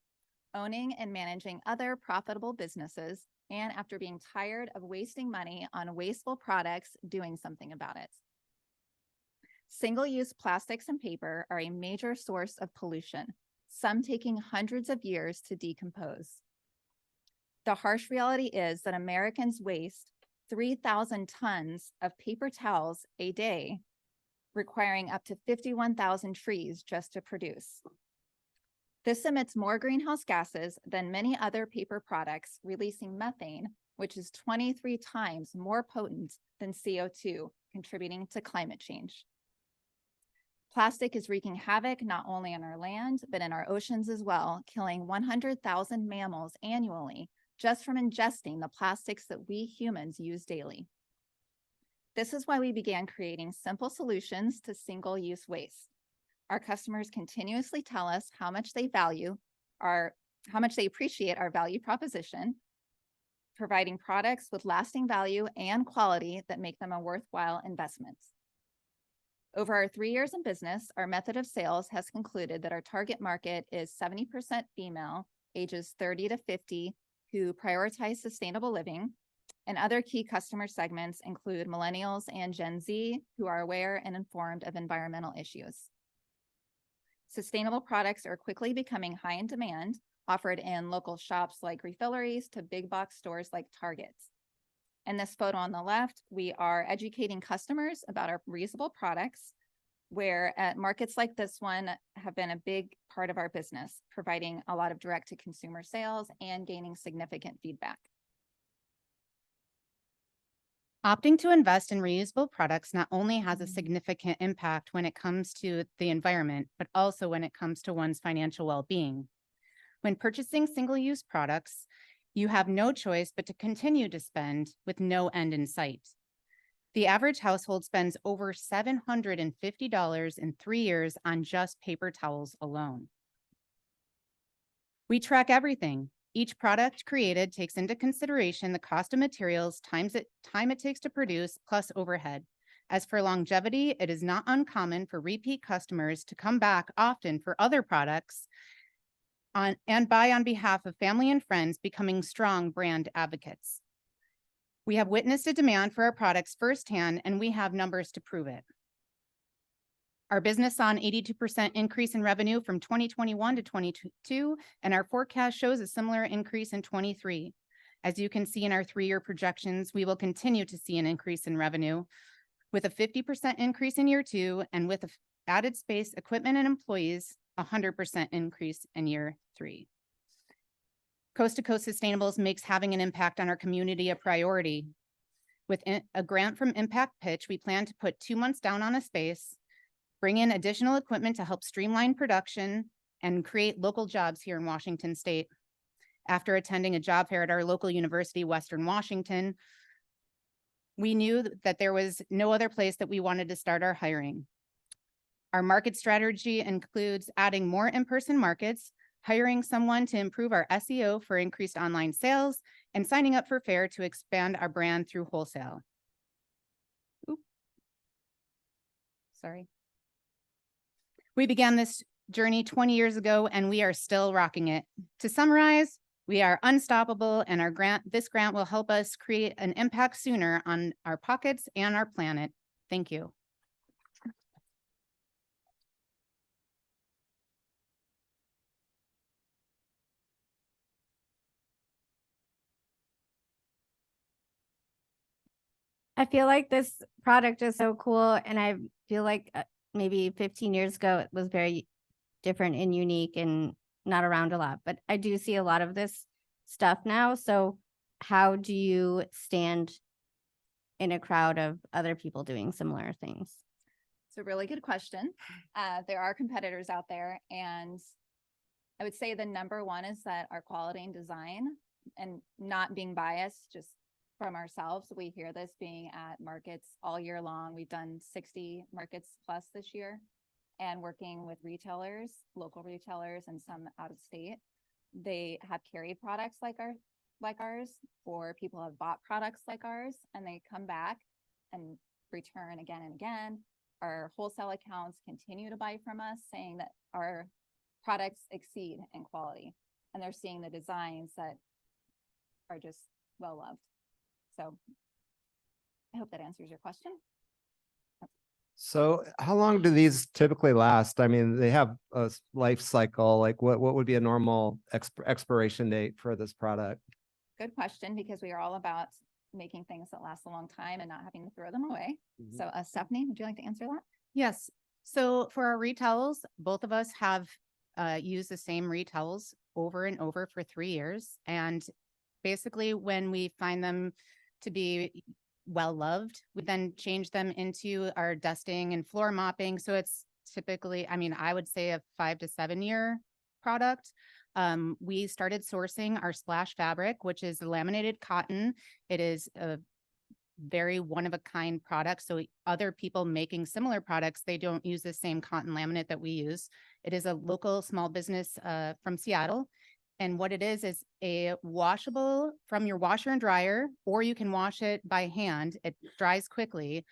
owning and managing other profitable businesses, and after being tired of wasting money on wasteful products, doing something about it. Single-use plastics and paper are a major source of pollution, some taking hundreds of years to decompose. The harsh reality is that Americans waste 3,000 tons of paper towels a day, requiring up to 51,000 trees just to produce. This emits more greenhouse gases than many other paper products, releasing methane, which is 23 times more potent than CO2, contributing to climate change. Plastic is wreaking havoc not only on our land, but in our oceans as well, killing 100,000 mammals annually just from ingesting the plastics that we humans use daily. This is why we began creating simple solutions to single-use waste. Our customers continuously tell us how much they appreciate our value proposition, providing products with lasting value and quality that make them a worthwhile investment. Over our 3 years in business, our method of sales has concluded that our target market is 70% female, ages 30 to 50, who prioritize sustainable living, and other key customer segments include millennials and Gen Z, who are aware and informed of environmental issues. Sustainable products are quickly becoming high in demand, offered in local shops like refilleries to big box stores like Target. In this photo on the left, we are educating customers about our reusable products, where at markets like this one have been a big part of our business, providing a lot of direct-to-consumer sales and gaining significant feedback. Opting to invest in reusable products not only has a significant impact when it comes to the environment, but also when it comes to one's financial well-being. When purchasing single-use products, you have no choice but to continue to spend with no end in sight. The average household spends over $750 in 3 years on just paper towels alone. We track everything. Each product created takes into consideration the cost of materials, time it takes to produce, plus overhead. As for longevity, it is not uncommon for repeat customers to come back often for other products and buy on behalf of family and friends, becoming strong brand advocates. We have witnessed a demand for our products firsthand, and we have numbers to prove it. Our business saw an 82% increase in revenue from 2021 to 2022, and our forecast shows a similar increase in 23. As you can see in our 3-year projections, we will continue to see an increase in revenue with a 50% increase in year 2, and with added space, equipment, and employees, 100% increase in year 3. Coast to Coast Sustainables makes having an impact on our community a priority. With a grant from Impact Pitch, we plan to put 2 months down on a space, bring in additional equipment to help streamline production, and create local jobs here in Washington State. After attending a job fair at our local university, Western Washington, we knew that there was no other place that we wanted to start our hiring. Our market strategy includes adding more in-person markets, hiring someone to improve our SEO for increased online sales, and signing up for FAIR to expand our brand through wholesale. Sorry. We began this journey 20 years ago, and we are still rocking it. To summarize, we are unstoppable, and this grant will help us create an impact sooner on our pockets and our planet. Thank you. I feel like this product is so cool, and I feel like maybe 15 years ago it was very different and unique and not around a lot, but I do see a lot of this stuff now. So how do you stand in a crowd of other people doing similar things? It's a really good question. There are competitors out there, and I would say the number one is that our quality and design, and not being biased, just from ourselves. We hear this being at markets all year long. We've done 60 markets plus this year, and working with retailers, local retailers, and some out of state. They have carried products like ours, or people have bought products like ours, and they come back and return again and again. Our wholesale accounts continue to buy from us, saying that our products exceed in quality, and they're seeing the designs that are just well loved. So I hope that answers your question. So how long do these typically last? I mean, they have a life cycle. Like what would be a normal expiration date for this product? Good question, because we are all about making things that last a long time and not having to throw them away. Mhm. So Stephanie, would you like to answer that? Yes. So for our retowels, both of us have used the same retowels over and over for 3 years. And basically when we find them to be well loved, we then change them into our dusting and floor mopping. So it's typically, I mean, I would say a 5 to 7 year product. We started sourcing our splash fabric, which is laminated cotton. It is a very one of a kind product. So other people making similar products, they don't use the same cotton laminate that we use. It is a local small business from Seattle. And what it is a washable from your washer and dryer, or you can wash it by hand. It dries quickly,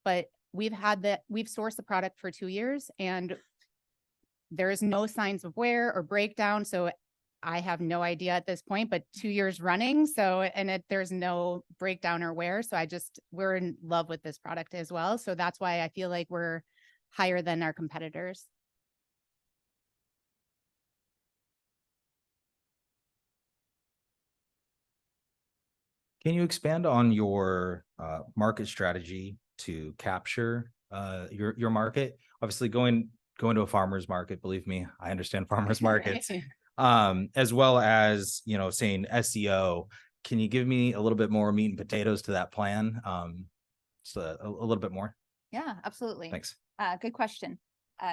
but we've sourced the product for 2 years, and there is no signs of wear or breakdown. So I have no idea at this point, but 2 years running. So, and there's no breakdown or wear. So we're in love with this product as well. So that's why I feel like we're higher than our competitors. Can you expand on your market strategy to capture your market? Obviously, going to a farmer's market, believe me, I understand farmers markets, as well as, saying SEO. Can you give me a little bit more meat and potatoes to that plan? Just a little bit more. Yeah, absolutely. Thanks. Good question.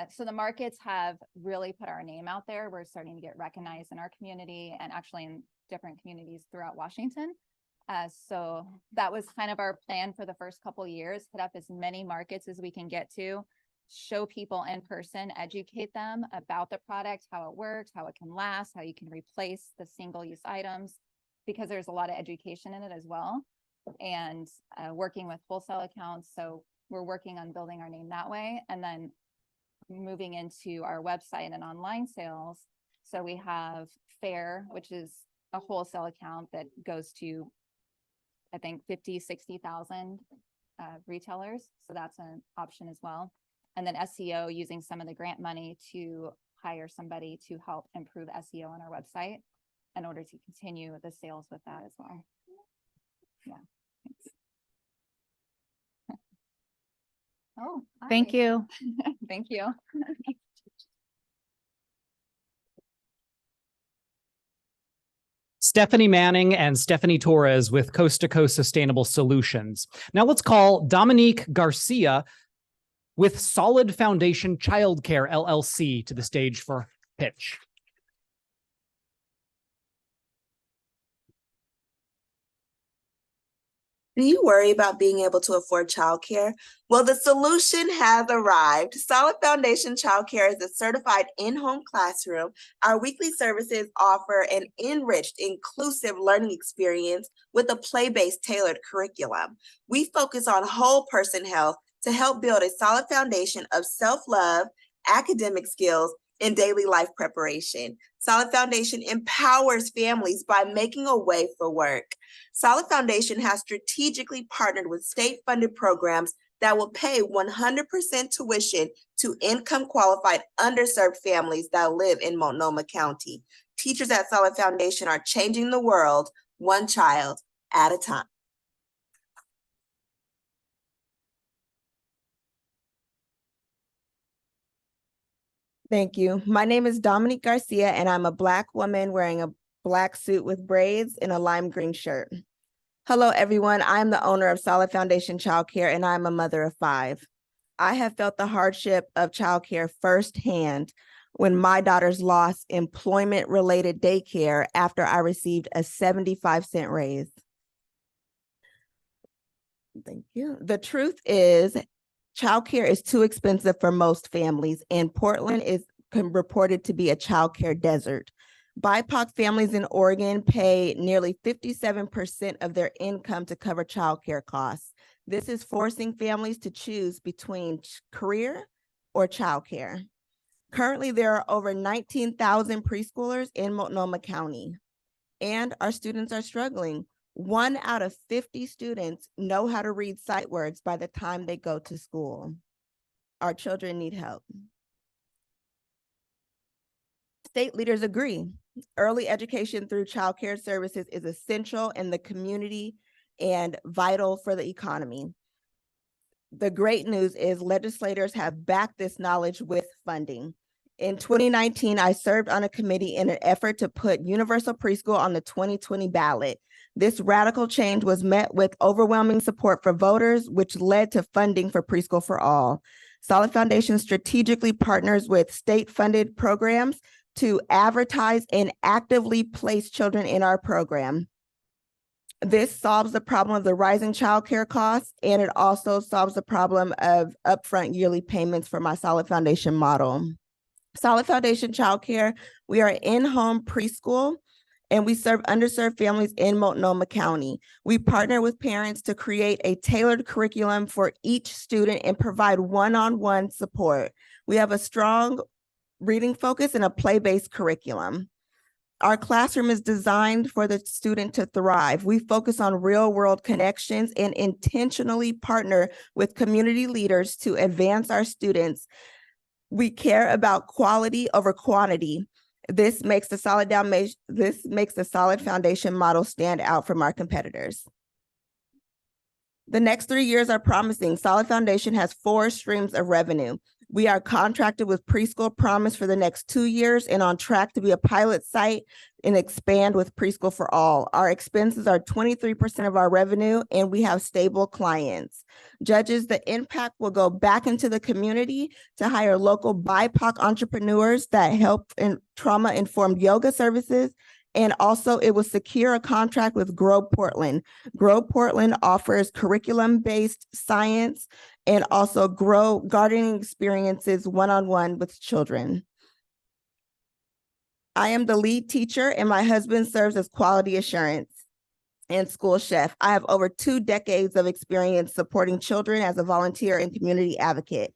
So the markets have really put our name out there. We're starting to get recognized in our community and actually in different communities throughout Washington. So that was kind of our plan for the first couple of years, hit up as many markets as we can get to, show people in person, educate them about the product, how it works, how it can last, how you can replace the single-use items, because there's a lot of education in it as well. And working with wholesale accounts. So we're working on building our name that way, and then moving into our website and online sales. So we have FAIR, which is a wholesale account that goes to, I think, 50, 60,000 retailers. So that's an option as well. And then SEO, using some of the grant money to hire somebody to help improve SEO on our website in order to continue the sales with that as well. Yeah. Thanks. Oh, Thank you. Thank you. Stephanie Manning and Stephanie Torres with Coast to Coast Sustainable Solutions. Now let's call Dominique Garcia with Solid Foundation Childcare LLC to the stage for pitch. Do you worry about being able to afford childcare? Well, the solution has arrived. Solid Foundation Childcare is a certified in-home classroom. Our weekly services offer an enriched, inclusive learning experience with a play-based tailored curriculum. We focus on whole person health to help build a solid foundation of self-love, academic skills, and daily life preparation. Solid Foundation empowers families by making a way for work. Solid Foundation has strategically partnered with state-funded programs that will pay 100% tuition to income-qualified, underserved families that live in Multnomah County. Teachers at Solid Foundation are changing the world one child at a time. Thank you. My name is Dominique Garcia, and I'm a Black woman wearing a black suit with braids and a lime green shirt. Hello, everyone. I'm the owner of Solid Foundation Childcare, and I'm a mother of 5. I have felt the hardship of childcare firsthand when my daughters lost employment-related daycare after I received a 75-cent raise. Thank you. The truth is, childcare is too expensive for most families, and Portland is reported to be a childcare desert. BIPOC families in Oregon pay nearly 57% of their income to cover childcare costs. This is forcing families to choose between career or childcare. Currently, there are over 19,000 preschoolers in Multnomah County, and our students are struggling. 1 out of 50 students know how to read sight words by the time they go to school. Our children need help. State leaders agree. Early education through child care services is essential in the community and vital for the economy. The great news is legislators have backed this knowledge with funding. In 2019, I served on a committee in an effort to put universal preschool on the 2020 ballot. This radical change was met with overwhelming support for voters, which led to funding for Preschool for All. Solid Foundation strategically partners with state-funded programs to advertise and actively place children in our program. This solves the problem of the rising childcare costs, and it also solves the problem of upfront yearly payments for my Solid Foundation model. Solid Foundation Childcare, we are in-home preschool, and we serve underserved families in Multnomah County. We partner with parents to create a tailored curriculum for each student and provide one-on-one support. We have a strong reading focus and a play-based curriculum. Our classroom is designed for the student to thrive. We focus on real-world connections and intentionally partner with community leaders to advance our students. We care about quality over quantity. This makes the Solid Foundation model stand out from our competitors. The next 3 years are promising. Solid Foundation has 4 streams of revenue. We are contracted with Preschool Promise for the next 2 years and on track to be a pilot site and expand with Preschool for All. Our expenses are 23% of our revenue, and we have stable clients. Judges, the impact will go back into the community to hire local BIPOC entrepreneurs that help in trauma-informed yoga services. And also it will secure a contract with Grow Portland. Grow Portland offers curriculum-based science and also grow gardening experiences one-on-one with children. I am the lead teacher, and my husband serves as quality assurance and school chef. I have over 2 decades of experience supporting children as a volunteer and community advocate.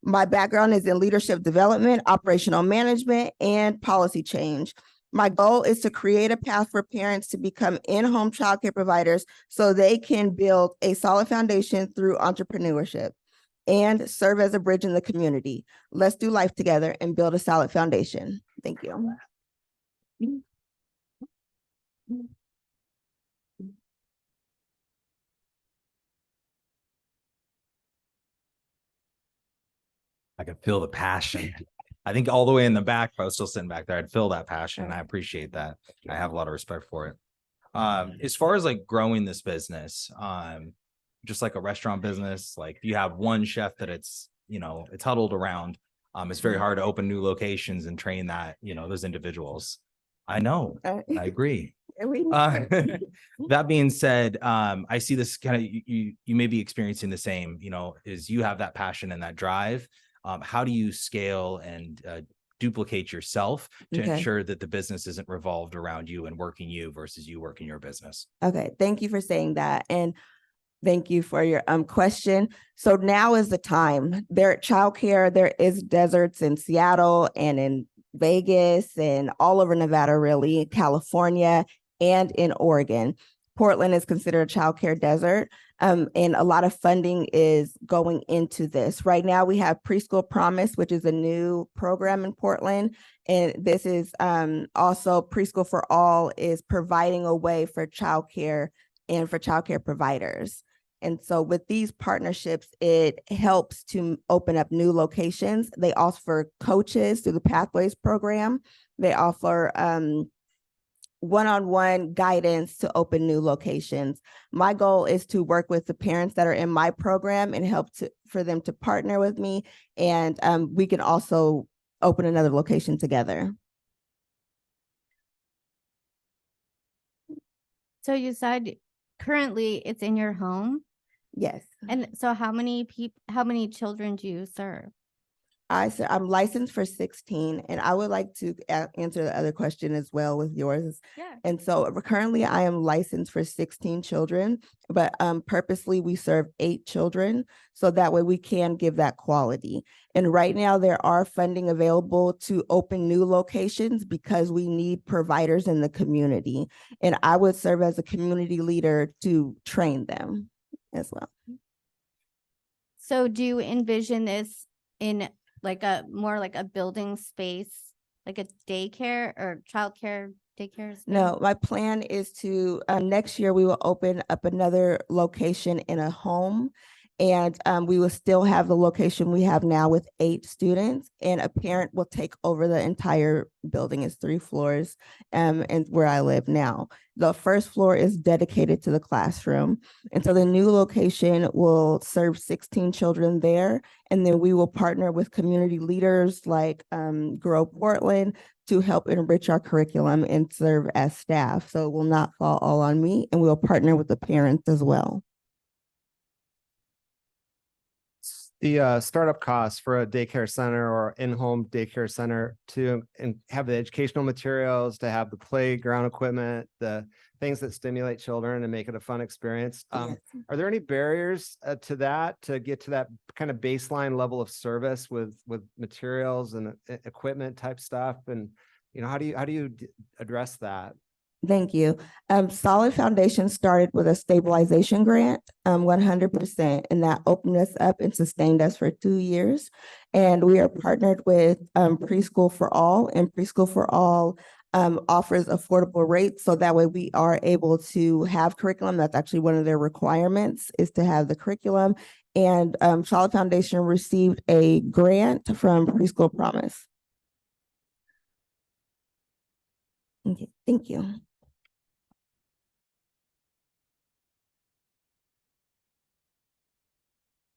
My background is in leadership development, operational management, and policy change. My goal is to create a path for parents to become in-home childcare providers so they can build a solid foundation through entrepreneurship and serve as a bridge in the community. Let's do life together and build a solid foundation. Thank you. I could feel the passion. I think all the way in the back, if I was still sitting back there, I'd feel that passion. And I appreciate that. I have a lot of respect for it. As far as like growing this business, just like a restaurant business, like you have one chef that it's huddled around. It's very hard to open new locations and train those individuals. I know, I agree. That being said, I see this kind of, you may be experiencing the same, is you have that passion and that drive. How do you scale and duplicate yourself to Okay. ensure that the business isn't revolved around you and working you versus you working your business? Okay, thank you for saying that. And thank you for your question. So now is the time. There at childcare, there is deserts in Seattle and in Vegas and all over Nevada, really, California, and in Oregon. Portland is considered a childcare desert. And a lot of funding is going into this. Right now, we have Preschool Promise, which is a new program in Portland. And this is also Preschool for All is providing a way for childcare and for childcare providers. And so with these partnerships, it helps to open up new locations. They offer coaches through the Pathways program. They offer one-on-one guidance to open new locations. My goal is to work with the parents that are in my program and help for them to partner with me. And we can also open another location together. So you said currently it's in your home? Yes. And so how many children do you serve? I'm licensed for 16, and I would like to answer the other question as well with yours. Yeah. And so currently I am licensed for 16 children, but purposely we serve 8 children so that way we can give that quality. And right now there are funding available to open new locations because we need providers in the community. And I would serve as a community leader to train them as well. So do you envision this in like a more like a building space, like a daycare or childcare daycare space? No, my plan is to next year we will open up another location in a home, and we will still have the location we have now with 8 students, and a parent will take over the entire building. It's 3 floors, and where I live now. The first floor is dedicated to the classroom. And so the new location will serve 16 children there. And then we will partner with community leaders like Grow Portland to help enrich our curriculum and serve as staff. So it will not fall all on me, and we'll partner with the parents as well. The startup costs for a daycare center or in-home daycare center to have the educational materials, to have the playground equipment, the things that stimulate children and make it a fun experience. Yes. Are there any barriers to that, to get to that kind of baseline level of service with materials and equipment type stuff? And how do you address that? Thank you. Solid Foundation started with a stabilization grant, 100%, and that opened us up and sustained us for 2 years. And we are partnered with Preschool for All, and Preschool for All offers affordable rates. So that way we are able to have curriculum. That's actually one of their requirements, is to have the curriculum. And Solid Foundation received a grant from Preschool Promise. Okay, thank you.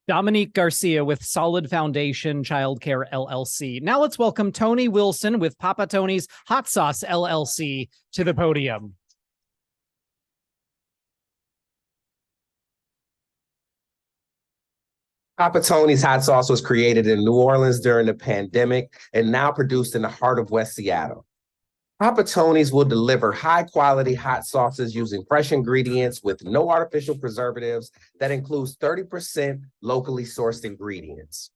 Dominique Garcia with Solid Foundation Childcare LLC. Now let's welcome Tony Wilson with Papa Tony's Hot Sauce LLC to the podium. Papa Tony's Hot Sauce was created in New Orleans during the pandemic and now produced in the heart of West Seattle. Papa Tony's will deliver high-quality hot sauces using fresh ingredients with no artificial preservatives that includes 30% locally sourced ingredients.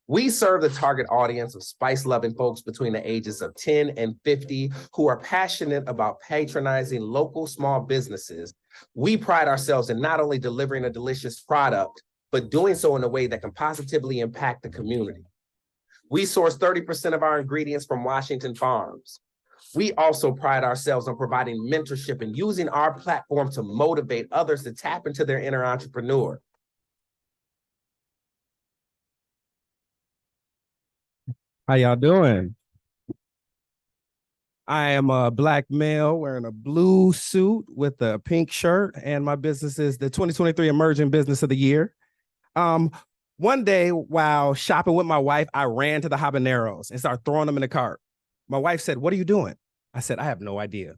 We serve the target audience of spice-loving folks between the ages of 10 and 50 who are passionate about patronizing local small businesses. We pride ourselves in not only delivering a delicious product, but doing so in a way that can positively impact the community. We source 30% of our ingredients from Washington farms. We also pride ourselves on providing mentorship and using our platform to motivate others to tap into their inner entrepreneur. How y'all doing? I am a Black male wearing a blue suit with a pink shirt, and my business is the 2023 Emerging Business of the Year. One day while shopping with my wife, I ran to the habaneros and started throwing them in the cart. My wife said, "What are you doing?" I said, "I have no idea."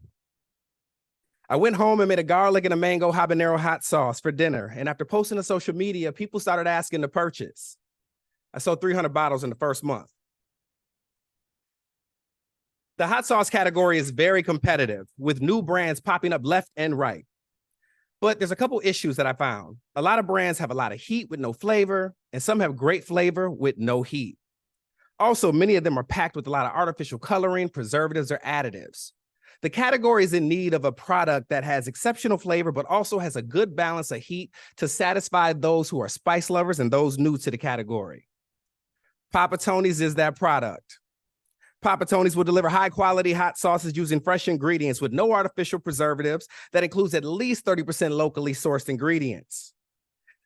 I went home and made a garlic and a mango habanero hot sauce for dinner. And after posting on social media, people started asking to purchase. I sold 300 bottles in the first month. The hot sauce category is very competitive, with new brands popping up left and right. But there's a couple issues that I found. A lot of brands have a lot of heat with no flavor, and some have great flavor with no heat. Also, many of them are packed with a lot of artificial coloring, preservatives, or additives. The category is in need of a product that has exceptional flavor, but also has a good balance of heat to satisfy those who are spice lovers and those new to the category. Papa Tony's is that product. Papa Tony's will deliver high-quality hot sauces using fresh ingredients with no artificial preservatives that includes at least 30% locally sourced ingredients.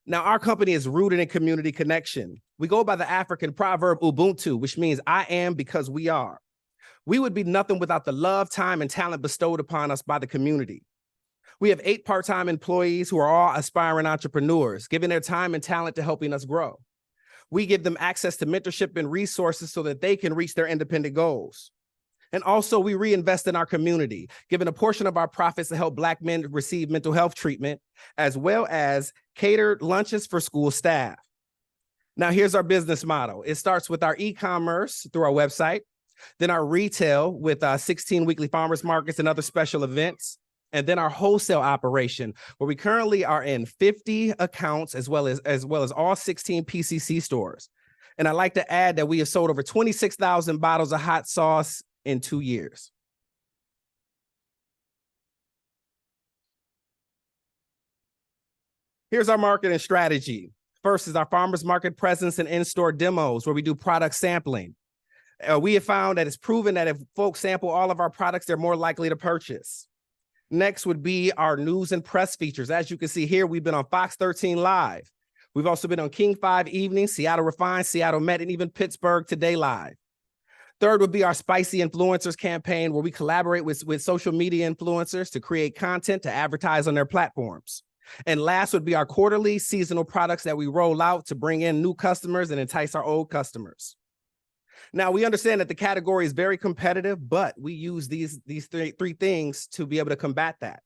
Now, our company is rooted in community connection. We go by the African proverb Ubuntu, which means I am because we are. We would be nothing without the love, time, and talent bestowed upon us by the community. We have 8 part-time employees who are all aspiring entrepreneurs, giving their time and talent to helping us grow. We give them access to mentorship and resources so that they can reach their independent goals. And also, we reinvest in our community, giving a portion of our profits to help Black men receive mental health treatment, as well as catered lunches for school staff. Now, here's our business model. It starts with our e-commerce through our website, then our retail with 16 weekly farmers markets and other special events, and then our wholesale operation, where we currently are in 50 accounts as well as all 16 PCC stores. And I'd like to add that we have sold over 26,000 bottles of hot sauce in 2 years. Here's our marketing strategy. First is our farmers market presence and in-store demos, where we do product sampling. We have found that it's proven that if folks sample all of our products, they're more likely to purchase. Next would be our news and press features. As you can see here, we've been on Fox 13 Live. We've also been on King 5 Evening, Seattle Refined, Seattle Met, and even Pittsburgh Today Live. Third would be our Spicy Influencers campaign, where we collaborate with social media influencers to create content to advertise on their platforms. And last would be our quarterly seasonal products that we roll out to bring in new customers and entice our old customers. Now, we understand that the category is very competitive, but we use these three things to be able to combat that.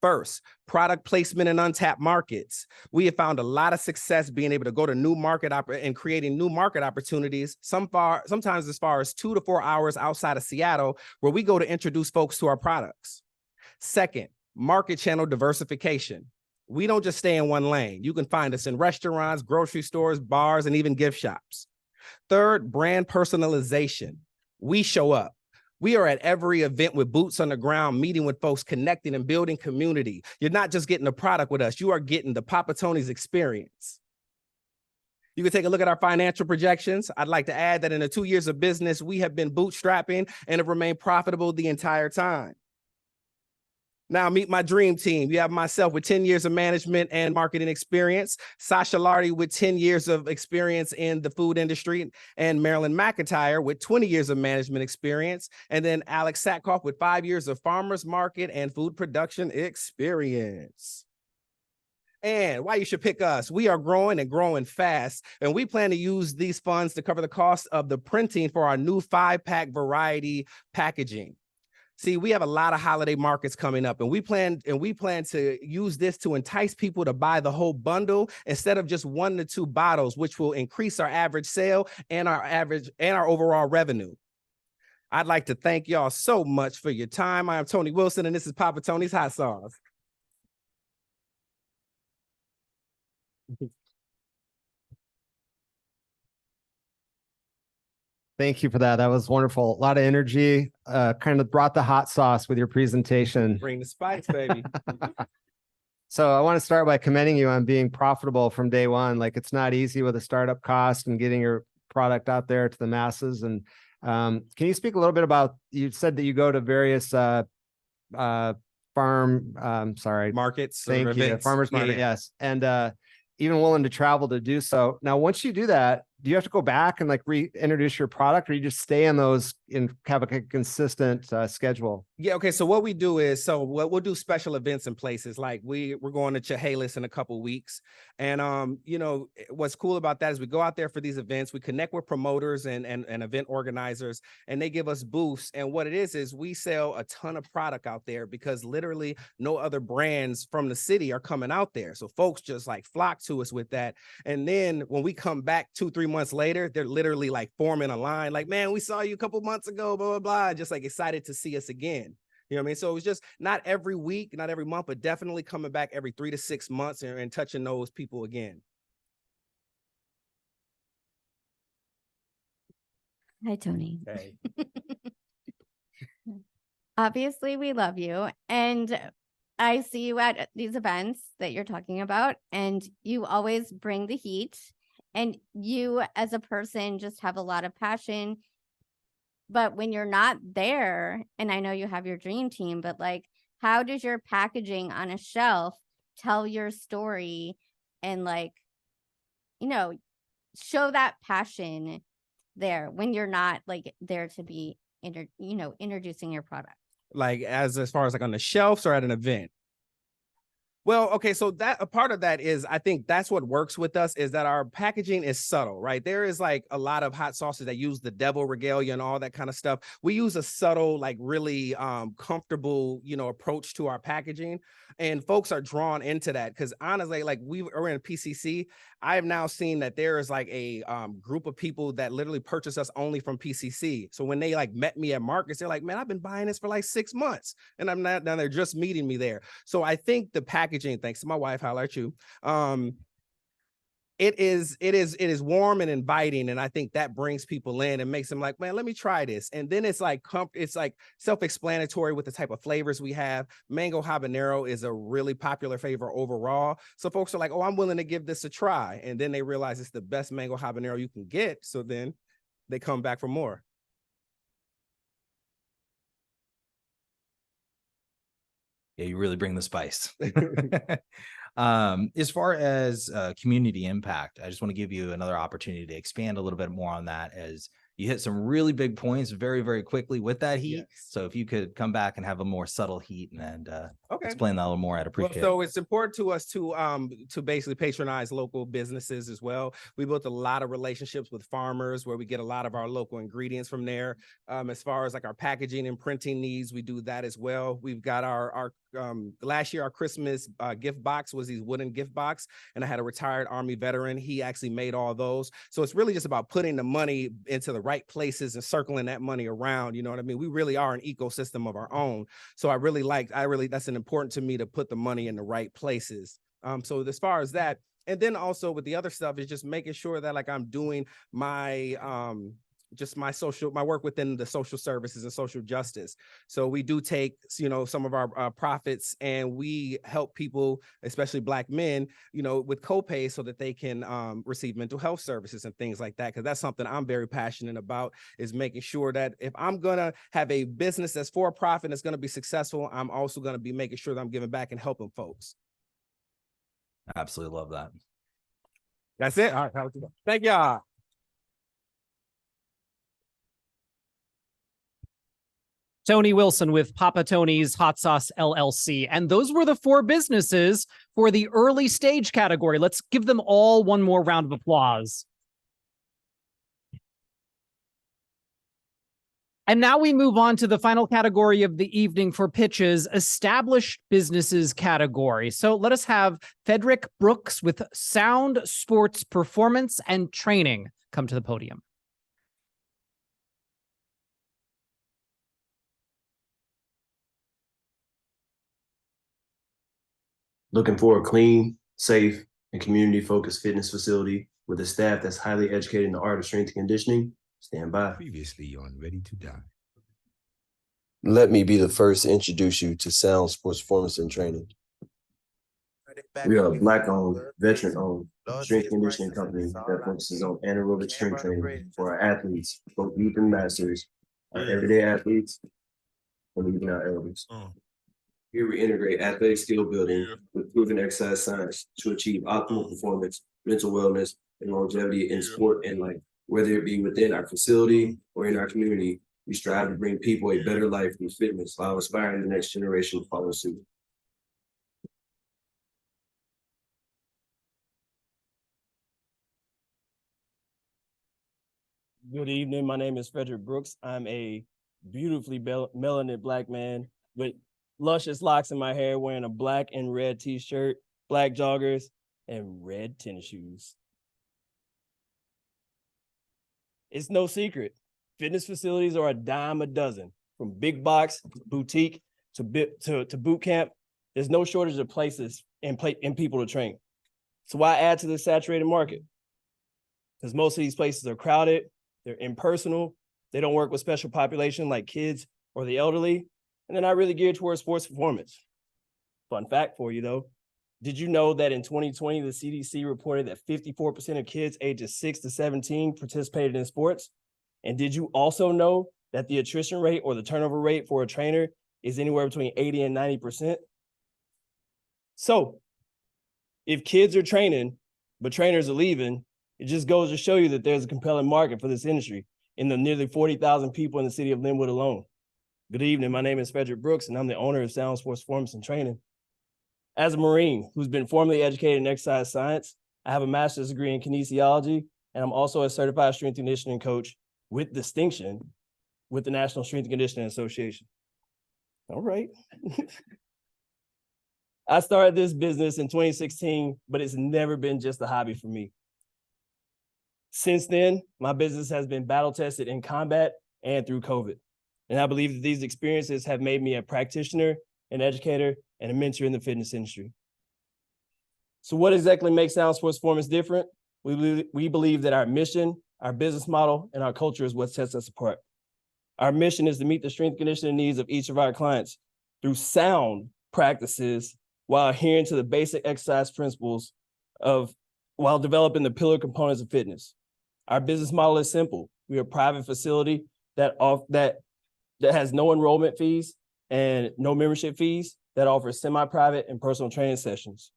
First, product placement in untapped markets. We have found a lot of success being able to go to new market and creating new market opportunities, sometimes as far as 2 to 4 hours outside of Seattle, where we go to introduce folks to our products. Second, market channel diversification. We don't just stay in one lane. You can find us in restaurants, grocery stores, bars, and even gift shops. Third, brand personalization. We show up. We are at every event with boots on the ground, meeting with folks, connecting and building community. You're not just getting a product with us. You are getting the Papa Tony's experience. You can take a look at our financial projections. I'd like to add that in the 2 years of business, we have been bootstrapping and have remained profitable the entire time. Now meet my dream team. You have myself with 10 years of management and marketing experience, Sasha Lardy with 10 years of experience in the food industry, and Marilyn McIntyre with 20 years of management experience, and then Alex Satkoff with 5 years of farmers market and food production experience. And why you should pick us? We are growing and growing fast, and we plan to use these funds to cover the cost of the printing for our new 5-pack variety packaging. See, we have a lot of holiday markets coming up, and we plan to use this to entice people to buy the whole bundle instead of just 1 to 2 bottles, which will increase our average sale and our overall revenue. I'd like to thank y'all so much for your time. I am Tony Wilson, and this is Papa Tony's Hot Sauce. Thank you for that. That was wonderful. A lot of energy, kind of brought the hot sauce with your presentation. Bring the spice, baby. So I want to start by commending you on being profitable from day one. Like, it's not easy with a startup cost and getting your product out there to the masses. And can you speak a little bit about, you said that you go to various markets. Thank you. Farmers market, yes. And even willing to travel to do so. Now, once you do that, do you have to go back and like reintroduce your product, or you just stay on those and have a consistent schedule? Yeah. Okay. So what we do is, so what we'll do special events in places like we're going to Chehalis in a couple weeks. And, you know, what's cool about that is we go out there for these events, we connect with promoters and event organizers, and they give us booths. And what it is we sell a ton of product out there because literally no other brands from the city are coming out there. So folks just like flock to us with that. And then when we come back 2-3 months later, they're literally like forming a line like, man, we saw you a couple months ago, blah, blah, blah, just like excited to see us again. You know what I mean? So it's just not every week, not every month, but definitely coming back every 3 to 6 months and touching those people again. Hi, Tony. Hey. Obviously, we love you. And I see you at these events that you're talking about, and you always bring the heat. And you, as a person, just have a lot of passion. But when you're not there, and I know you have your dream team, but like, how does your packaging on a shelf tell your story and like, you know, show that passion there when you're not like there to be, introducing your product? Like as far as like on the shelves or at an event? Well, okay, so that a part of that is, I think that's what works with us is that our packaging is subtle, right? There is like a lot of hot sauces that use the devil regalia and all that kind of stuff. We use a subtle, like really comfortable, approach to our packaging, and folks are drawn into that because honestly, like we are in PCC. I have now seen that there is like a group of people that literally purchase us only from PCC. So when they like met me at markets, they're like, man, I've been buying this for like 6 months, and I'm not, now they're just meeting me there. So I think the packaging, thanks to my wife, holla at you, it is warm and inviting, and I think that brings people in and makes them like, man, let me try this. And then it's like self-explanatory with the type of flavors we have. Mango habanero is a really popular flavor overall, so folks are like, oh, I'm willing to give this a try, and then they realize it's the best mango habanero you can get, so then they come back for more. Yeah, you really bring the spice. As far as community impact, I just want to give you another opportunity to expand a little bit more on that, as you hit some really big points very, very quickly with that heat. Yes. So if you could come back and have a more subtle heat and explain that a little more, I'd appreciate it. So it's important to us to basically patronize local businesses as well. We built a lot of relationships with farmers where we get a lot of our local ingredients from there. As far as like our packaging and printing needs, we do that as well. We've got our last year, our Christmas gift box was these wooden gift box, and I had a retired Army veteran. He actually made all those. So it's really just about putting the money into the right places and circling that money around. You know what I mean? We really are an ecosystem of our own. So that's an important to me to put the money in the right places. So as far as that, and then also with the other stuff is just making sure that like I'm doing my my work within the social services and social justice. So we do take, some of our profits, and we help people, especially Black men, with copay so that they can receive mental health services and things like that. Because that's something I'm very passionate about, is making sure that if I'm going to have a business that's for profit and it's going to be successful, I'm also going to be making sure that I'm giving back and helping folks. Absolutely love that. That's it. All right. Thank y'all. Tony Wilson with Papa Tony's Hot Sauce LLC. And those were the 4 businesses for the early stage category. Let's give them all one more round of applause. And now we move on to the final category of the evening for pitches, established businesses category. So let us have Frederick Brooks with Sound Sports Performance and Training come to the podium. Looking for a clean, safe, and community-focused fitness facility with a staff that's highly educated in the art of strength and conditioning? Stand by. Previously on Ready to Die. Let me be the first to introduce you to Sound Sports Performance and Training. We are a Black-owned, veteran-owned strength conditioning company that focuses on anaerobic strength training for our athletes, both youth and masters, our everyday athletes, and even our elders. Here we integrate athletic skill building with proven exercise science to achieve optimal performance, mental wellness, and longevity in sport, and like whether it be within our facility or in our community, we strive to bring people a better life through fitness while inspiring the next generation to follow suit. Good evening. My name is Frederick Brooks. I'm a beautifully melanated Black man with luscious locks in my hair, wearing a black and red t-shirt, black joggers, and red tennis shoes. It's no secret. Fitness facilities are a dime a dozen, from big box, boutique, to boot camp. There's no shortage of places and people to train. So why add to the saturated market? Because most of these places are crowded, they're impersonal, they don't work with special population like kids or the elderly, and they're not really geared towards sports performance. Fun fact for you though, did you know that in 2020, the CDC reported that 54% of kids ages 6 to 17 participated in sports? And did you also know that the attrition rate or the turnover rate for a trainer is anywhere between 80 and 90%? So if kids are training, but trainers are leaving, it just goes to show you that there's a compelling market for this industry in the nearly 40,000 people in the city of Linwood alone. Good evening, my name is Frederick Brooks, and I'm the owner of Sound Sports Performance and Training. As a Marine who's been formally educated in exercise science, I have a master's degree in kinesiology, and I'm also a certified strength and conditioning coach with distinction with the National Strength and Conditioning Association. All right. I started this business in 2016, but it's never been just a hobby for me. Since then, my business has been battle tested in combat and through COVID. And I believe that these experiences have made me a practitioner, an educator, and a mentor in the fitness industry. So what exactly makes Sound Sports Performance different? We believe that our mission, our business model, and our culture is what sets us apart. Our mission is to meet the strength and conditioning needs of each of our clients through sound practices while adhering to the basic exercise principles while developing the pillar components of fitness. Our business model is simple. We are a private facility that has no enrollment fees and no membership fees, that offers semi-private and personal training sessions.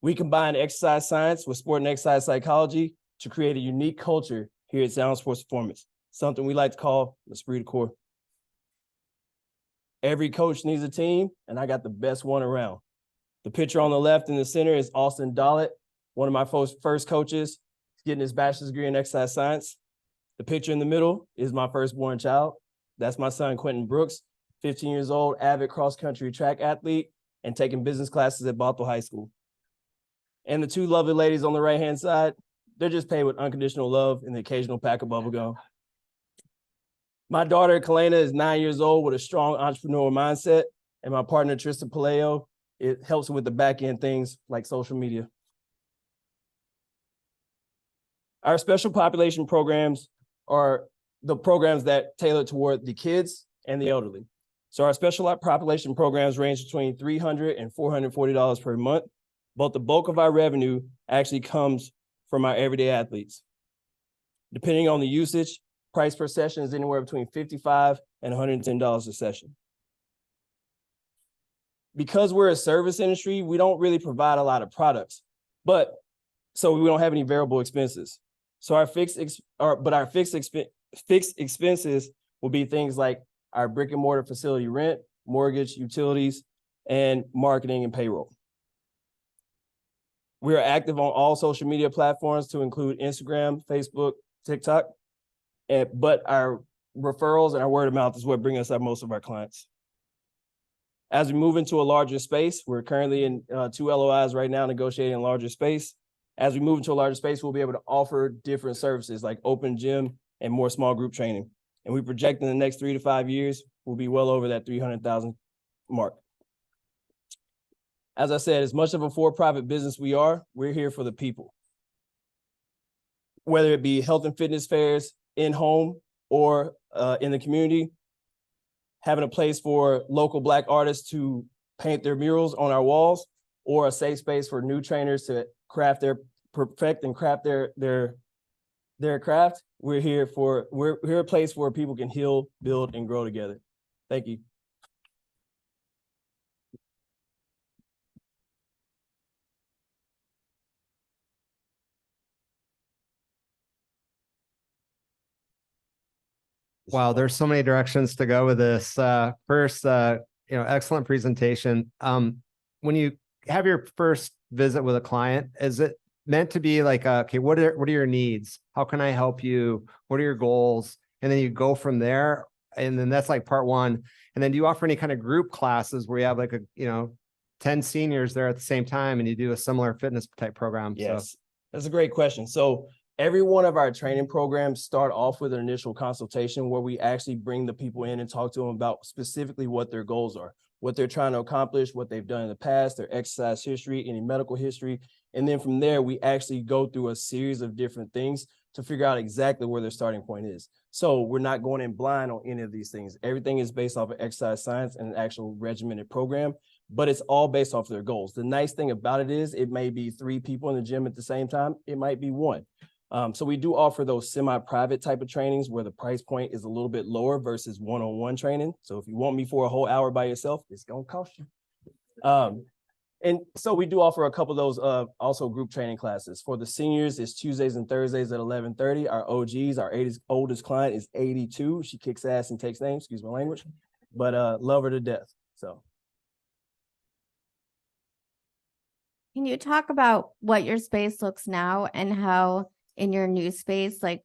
We combine exercise science with sport and exercise psychology to create a unique culture here at Sound Sports Performance, something we like to call l'esprit de corps. Every coach needs a team, and I got the best one around. The picture on the left in the center is Austin Dollett, one of my first coaches. He's getting his bachelor's degree in exercise science. The picture in the middle is my firstborn child. That's my son, Quentin Brooks, 15 years old, avid cross-country track athlete, and taking business classes at Bothell High School. And the two lovely ladies on the right-hand side, they're just paid with unconditional love and the occasional pack of bubblegum. My daughter, Kalena, is 9 years old with a strong entrepreneurial mindset, and my partner, Trista Paleo, it helps with the back-end things like social media. Our special population programs are the programs that tailor toward the kids and the elderly. So our special population programs range between $300 and $440 per month, but the bulk of our revenue actually comes from our everyday athletes. Depending on the usage, price per session is anywhere between $55 and $110 a session. Because we're a service industry, we don't really provide a lot of products, so we don't have any variable expenses. So our fixed expenses will be things like our brick and mortar facility rent, mortgage, utilities, and marketing and payroll. We are active on all social media platforms to include Instagram, Facebook, TikTok, but our referrals and our word of mouth is what bring us most of our clients. As we move into a larger space, we're currently in 2 LOIs right now negotiating a larger space. As we move into a larger space, we'll be able to offer different services like open gym and more small group training. And we project in the next 3 to 5 years, we'll be well over that 300,000 mark. As I said, as much of a for-profit business we're here for the people. Whether it be health and fitness fairs in-home or in the community, having a place for local Black artists to paint their murals on our walls, or a safe space for new trainers to perfect and craft their craft. We're here a place where people can heal, build, and grow together. Thank you. Wow, there's so many directions to go with this. First, excellent presentation. When you have your first visit with a client, is it meant to be like, okay, what are your needs? How can I help you? What are your goals? And then you go from there. And then that's like part one. And then do you offer any kind of group classes where you have like 10 seniors there at the same time and you do a similar fitness type program? Yes, that's a great question. So every one of our training programs start off with an initial consultation where we actually bring the people in and talk to them about specifically what their goals are, what they're trying to accomplish, what they've done in the past, their exercise history, any medical history. And then from there, we actually go through a series of different things to figure out exactly where their starting point is. So we're not going in blind on any of these things. Everything is based off of exercise science and an actual regimented program, but it's all based off of their goals. The nice thing about it is it may be 3 people in the gym at the same time. It might be 1. So we do offer those semi-private type of trainings where the price point is a little bit lower versus one-on-one training. So if you want me for a whole hour by yourself, it's going to cost you. And so we do offer a couple of those also group training classes. For the seniors, it's Tuesdays and Thursdays at 11:30. Our OGs, our oldest client is 82. She kicks ass and takes names, excuse my language, but love her to death. So. Can you talk about what your space looks now and how in your new space, like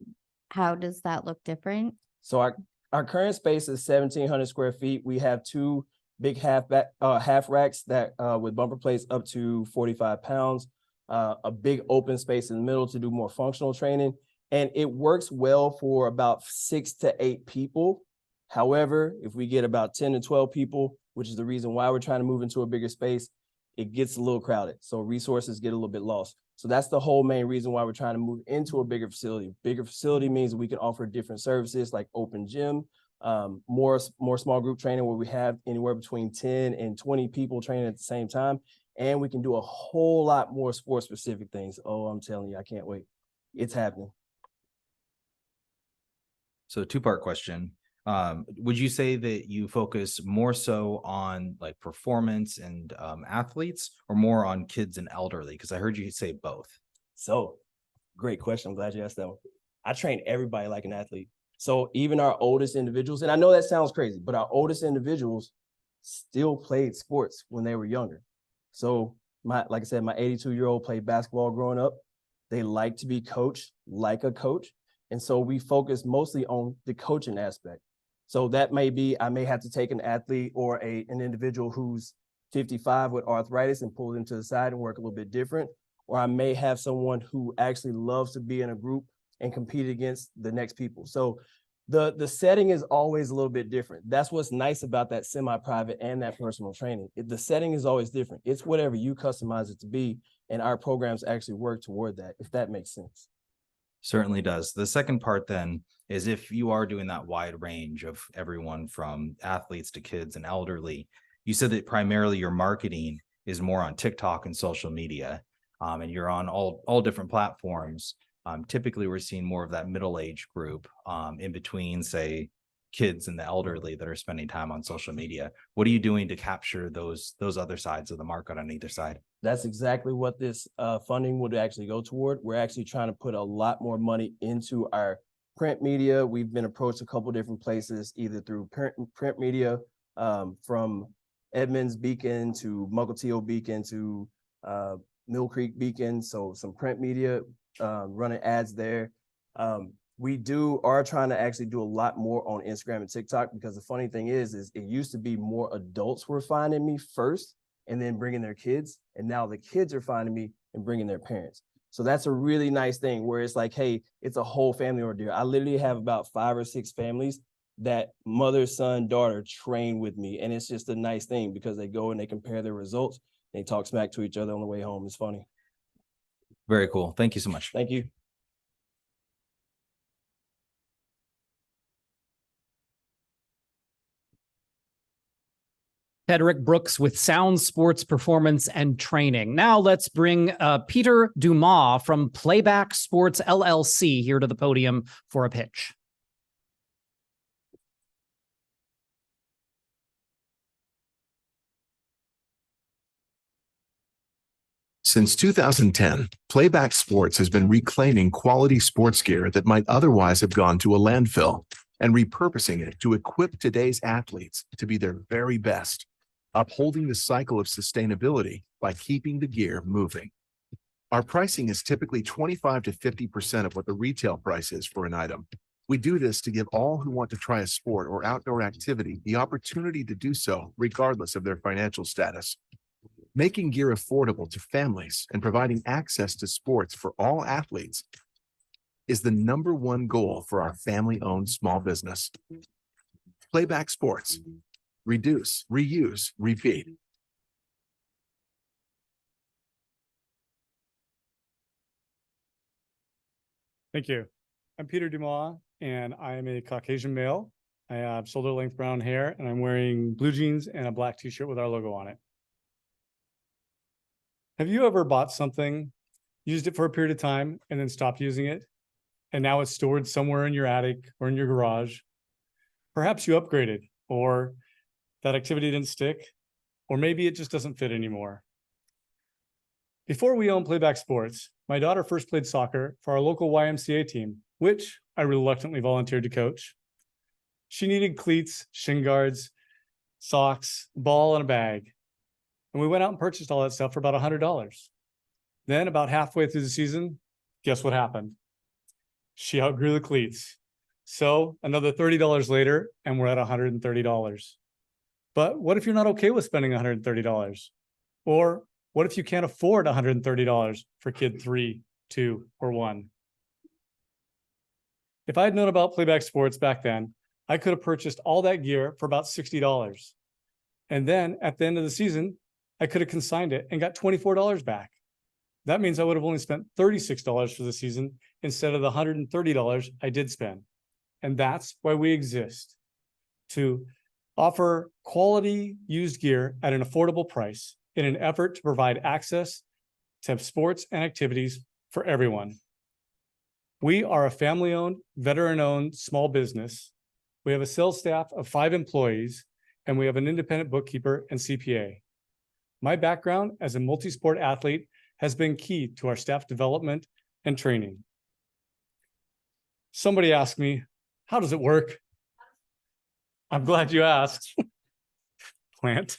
how does that look different? So our current space is 1,700 square feet. We have 2 big half racks that with bumper plates up to 45 pounds, a big open space in the middle to do more functional training. And it works well for about 6 to 8 people. However, if we get about 10 to 12 people, which is the reason why we're trying to move into a bigger space, it gets a little crowded. So resources get a little bit lost. So that's the whole main reason why we're trying to move into a bigger facility. Bigger facility means we can offer different services like open gym, more small group training where we have anywhere between 10 and 20 people training at the same time. And we can do a whole lot more sport specific things. Oh, I'm telling you, I can't wait. It's happening. So 2-part question. Would you say that you focus more so on like performance and athletes or more on kids and elderly? Because I heard you say both. So great question. I'm glad you asked that one. I train everybody like an athlete. So even our oldest individuals, and I know that sounds crazy, but our oldest individuals still played sports when they were younger. So like I said, my 82-year-old played basketball growing up. They like to be coached like a coach. And so we focus mostly on the coaching aspect. So that may be, I may have to take an athlete or an individual who's 55 with arthritis and pull them to the side and work a little bit different. Or I may have someone who actually loves to be in a group and compete against the next people. So the setting is always a little bit different. That's what's nice about that semi-private and that personal training. The setting is always different. It's whatever you customize it to be. And our programs actually work toward that, if that makes sense. Certainly does. The second part then is if you are doing that wide range of everyone from athletes to kids and elderly, you said that primarily your marketing is more on TikTok and social media, and you're on all different platforms. Typically, we're seeing more of that middle-aged group in between, say, kids and the elderly that are spending time on social media. What are you doing to capture those other sides of the market on either side? That's exactly what this funding would actually go toward. We're actually trying to put a lot more money into our print media. We've been approached a couple different places, either through print media from Edmonds Beacon to Mukilteo Beacon to Mill Creek Beacon. So some print media, running ads there. We are trying to actually do a lot more on Instagram and TikTok, because the funny thing is it used to be more adults were finding me first and then bringing their kids. And now the kids are finding me and bringing their parents. So that's a really nice thing where it's like, hey, it's a whole family ordeal. I literally have about 5 or 6 families that mother, son, daughter train with me. And it's just a nice thing because they go and they compare their results. They talk smack to each other on the way home. It's funny. Very cool. Thank you so much. Thank you. Frederick Brooks with Sound Sports Performance and Training. Now let's bring Peter Dumas from Playback Sports LLC here to the podium for a pitch. Since 2010, Playback Sports has been reclaiming quality sports gear that might otherwise have gone to a landfill. and repurposing it to equip today's athletes to be their very best, upholding the cycle of sustainability by keeping the gear moving. Our pricing is typically 25 to 50% of what the retail price is for an item. We do this to give all who want to try a sport or outdoor activity the opportunity to do so, regardless of their financial status. Making gear affordable to families and providing access to sports for all athletes is the #1 goal for our family-owned small business. Playback Sports. Reduce, reuse, repeat. Thank you. I'm Peter Dumas, and I am a Caucasian male. I have shoulder-length brown hair, and I'm wearing blue jeans and a black t-shirt with our logo on it. Have you ever bought something, used it for a period of time, and then stopped using it, and now it's stored somewhere in your attic or in your garage? Perhaps you upgraded, or that activity didn't stick, or maybe it just doesn't fit anymore. Before we owned Playback Sports, my daughter first played soccer for our local YMCA team, which I reluctantly volunteered to coach. She needed cleats, shin guards, socks, ball, and a bag. And we went out and purchased all that stuff for about $100. Then about halfway through the season, guess what happened? She outgrew the cleats. So another $30 later, and we're at $130. But what if you're not okay with spending $130? Or what if you can't afford $130 for kid 3, 2, or 1? If I had known about Playback Sports back then, I could have purchased all that gear for about $60. And then at the end of the season, I could have consigned it and got $24 back. That means I would have only spent $36 for the season instead of the $130 I did spend. And that's why we exist, to offer quality used gear at an affordable price in an effort to provide access to sports and activities for everyone. We are a family-owned, veteran-owned small business. We have a sales staff of 5 employees, and we have an independent bookkeeper and CPA. My background as a multi-sport athlete has been key to our staff development and training. Somebody asked me, how does it work? I'm glad you asked. Plant.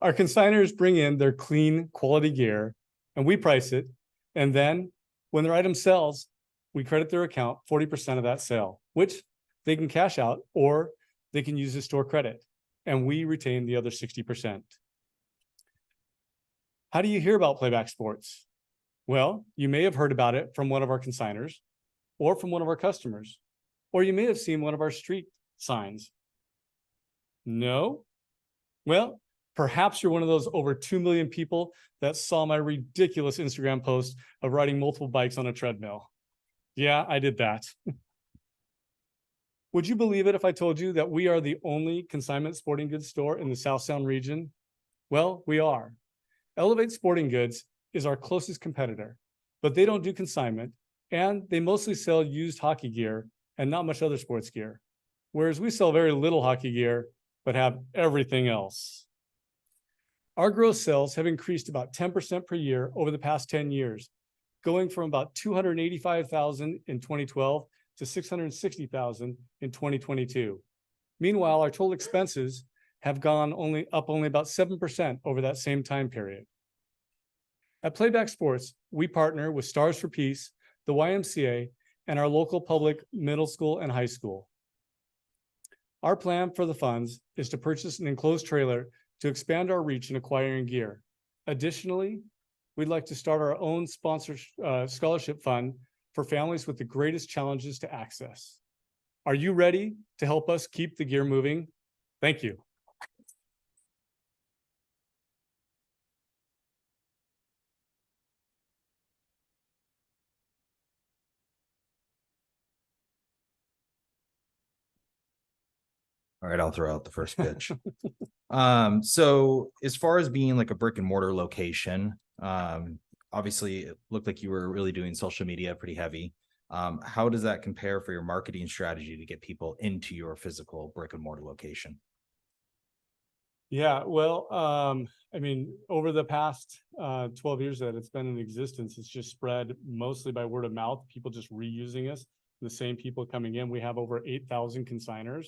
Our consigners bring in their clean, quality gear, and we price it. And then when their item sells, we credit their account 40% of that sale, which they can cash out or they can use as store credit. And we retain the other 60%. How do you hear about Playback Sports? Well, you may have heard about it from one of our consigners or from one of our customers, or you may have seen one of our street signs. No? Well, perhaps you're one of those over 2 million people that saw my ridiculous Instagram post of riding multiple bikes on a treadmill. Yeah, I did that. Would you believe it if I told you that we are the only consignment sporting goods store in the South Sound region? Well, we are. Elevate Sporting Goods is our closest competitor, but they don't do consignment, and they mostly sell used hockey gear and not much other sports gear, whereas we sell very little hockey gear, but have everything else. Our gross sales have increased about 10% per year over the past 10 years, going from about $285,000 in 2012 to $660,000 in 2022. Meanwhile, our total expenses have gone only about 7% over that same time period. At Playback Sports, we partner with Stars for Peace, the YMCA, and our local public middle school and high school. Our plan for the funds is to purchase an enclosed trailer to expand our reach in acquiring gear. Additionally, we'd like to start our own scholarship fund for families with the greatest challenges to access. Are you ready to help us keep the gear moving? Thank you. All right, I'll throw out the first pitch. So as far as being like a brick and mortar location, obviously it looked like you were really doing social media pretty heavy. How does that compare for your marketing strategy to get people into your physical brick and mortar location? Yeah, well, I mean, over the past 12 years that it's been in existence, it's just spread mostly by word of mouth, people just reusing us. the same people coming in. We have over 8,000 consigners.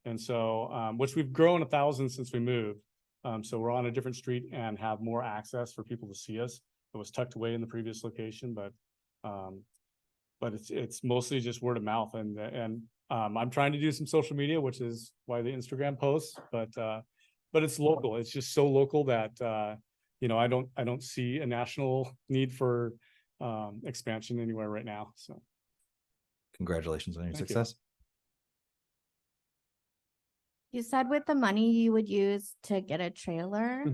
And so, which we've grown 1,000 since we moved. So we're on a different street and have more access for people to see us. It was tucked away in the previous location, but it's mostly just word of mouth. And I'm trying to do some social media, which is why the Instagram posts, but it's local. It's just so local that, you know, I don't see a national need for expansion anywhere right now. So Congratulations on your Thank you. success. You said with the money you would use to get a trailer.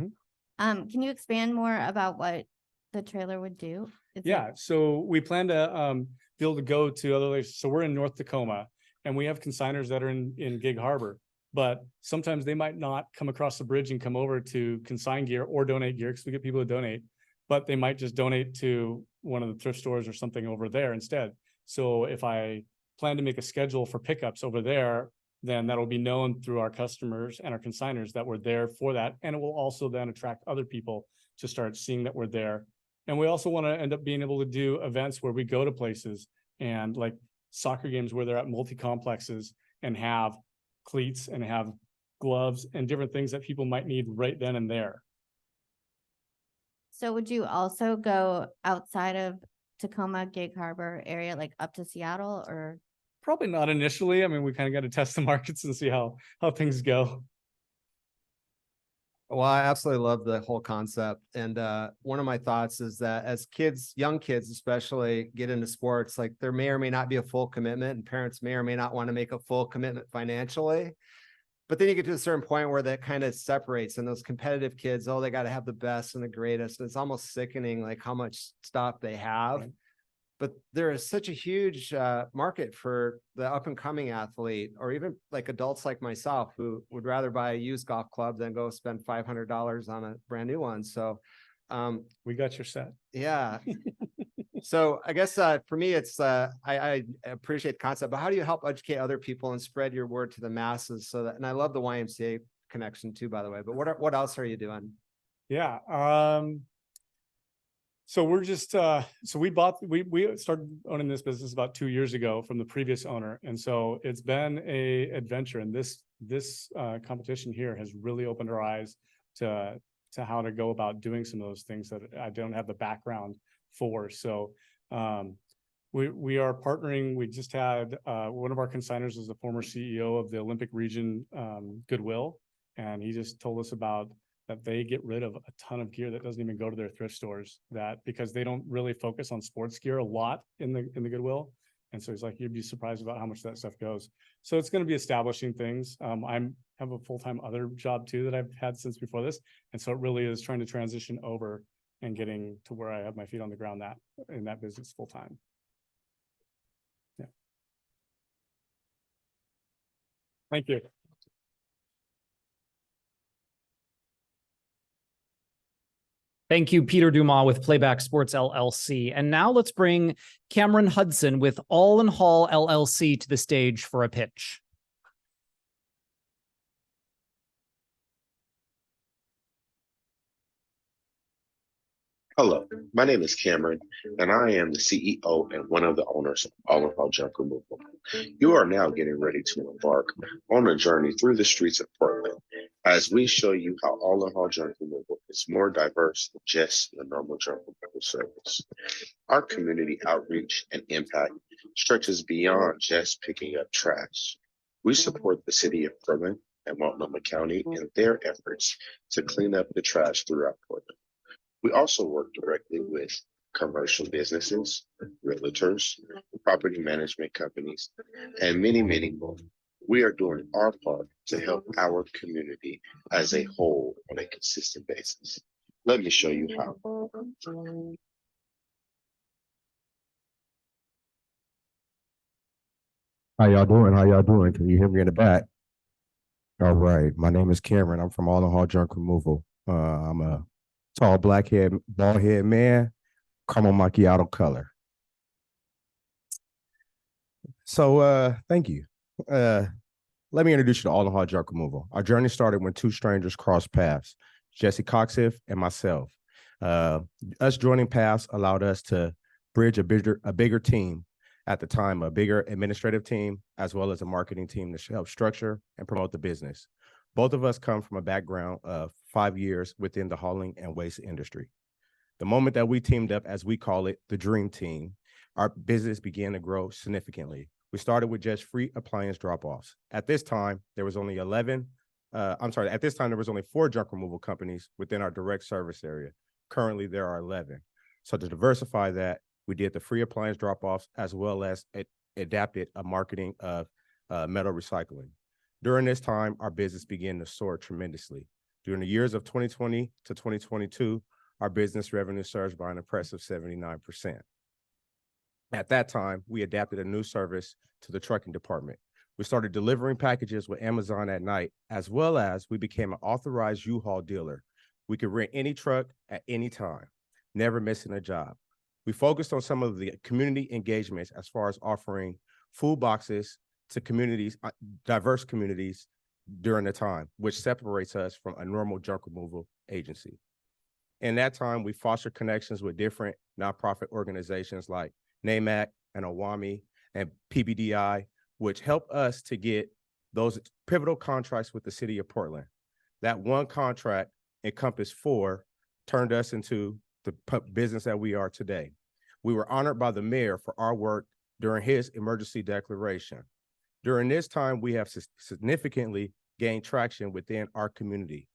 Can you expand more about what the trailer would do? Yeah, so we plan to be able to go to other places. So we're in North Tacoma and we have consigners that are in Gig Harbor, but sometimes they might not come across the bridge and come over to consign gear or donate gear, because we get people to donate, but they might just donate to one of the thrift stores or something over there instead. So if I plan to make a schedule for pickups over there, then that'll be known through our customers and our consigners that we're there for that. And it will also then attract other people to start seeing that we're there. And we also want to end up being able to do events where we go to places and like soccer games where they're at multi-complexes and have cleats and have gloves and different things that people might need right then and there. So would you also go outside of Tacoma, Gig Harbor area, like up to Seattle, or? Probably not initially. I mean, we kind of got to test the markets and see how things go. Well, I absolutely love the whole concept. And one of my thoughts is that as kids, young kids especially, get into sports, like there may or may not be a full commitment, and parents may or may not want to make a full commitment financially. But then you get to a certain point where that kind of separates, and those competitive kids, oh, they got to have the best and the greatest. And it's almost sickening, like how much stuff they have. Right. But there is such a huge market for the up and coming athlete, or even like adults like myself who would rather buy a used golf club than go spend $500 on a brand new one. So we got your set. Yeah. So I guess for me, it's I appreciate the concept, but how do you help educate other people and spread your word to the masses? So that, and I love the YMCA connection too, by the way, but what else are you doing? Yeah. So we're just, so we started owning this business about 2 years ago from the previous owner. And so it's been a adventure, and this competition here has really opened our eyes to how to go about doing some of those things that I don't have the background for. So we are partnering. We just had one of our consigners is the former CEO of the Olympic region, Goodwill. And he just told us about that they get rid of a ton of gear that doesn't even go to their thrift stores, that because they don't really focus on sports gear a lot in the Goodwill. And so he's like, you'd be surprised about how much that stuff goes. So it's going to be establishing things. I have a full-time other job too that I've had since before this. And so it really is trying to transition over and getting to where I have my feet on the ground in that business full-time. Yeah. Thank you. Thank you, Peter Dumas with Playback Sports LLC. And now let's bring Cameron Hudson with All in Hall LLC to the stage for a pitch. Hello, my name is Cameron, and I am the CEO and one of the owners of All in Hall Junk Removal. You are now getting ready to embark on a journey through the streets of Portland as we show you how All in Hall Junk Removal is more diverse than just a normal junk removal service. Our community outreach and impact stretches beyond just picking up trash. We support the city of Portland and Multnomah County in their efforts to clean up the trash throughout Portland. We also work directly with commercial businesses, realtors, property management companies, and many, many more. We are doing our part to help our community as a whole on a consistent basis. Let me show you how. How y'all doing? How y'all doing? Can you hear me in the back? All right. My name is Cameron. I'm from All in Hall Junk Removal. I'm a tall, black head, bald head man, caramel macchiato color. So thank you. Let me introduce you to All in Hall Junk Removal. Our journey started when two strangers crossed paths, Jesse Coxiff and myself. Us joining paths allowed us to bridge a bigger team At the time, a bigger administrative team, as well as a marketing team to help structure and promote the business. Both of us come from a background of 5 years within the hauling and waste industry. The moment that we teamed up, as we call it, the dream team, our business began to grow significantly. We started with just free appliance drop-offs. At this time, there was only 4 junk removal companies within our direct service area. Currently, there are 11. So to diversify that, we did the free appliance drop-offs as well as adapted a marketing of metal recycling. During this time, our business began to soar tremendously. During the years of 2020 to 2022, our business revenue surged by an impressive 79%. At that time, we adapted a new service to the trucking department. We started delivering packages with Amazon at night, as well as we became an authorized U-Haul dealer. We could rent any truck at any time, never missing a job. We focused on some of the community engagements as far as offering food boxes to communities, diverse communities during the time, which separates us from a normal junk removal agency. In that time, we fostered connections with different nonprofit organizations like NAMAC and AWAMI and PBDI, which helped us to get those pivotal contracts with the city of Portland. That one contract encompassed 4, turned us into the business that we are today. We were honored by the mayor for our work during his emergency declaration. During this time, we have significantly gained traction within our community.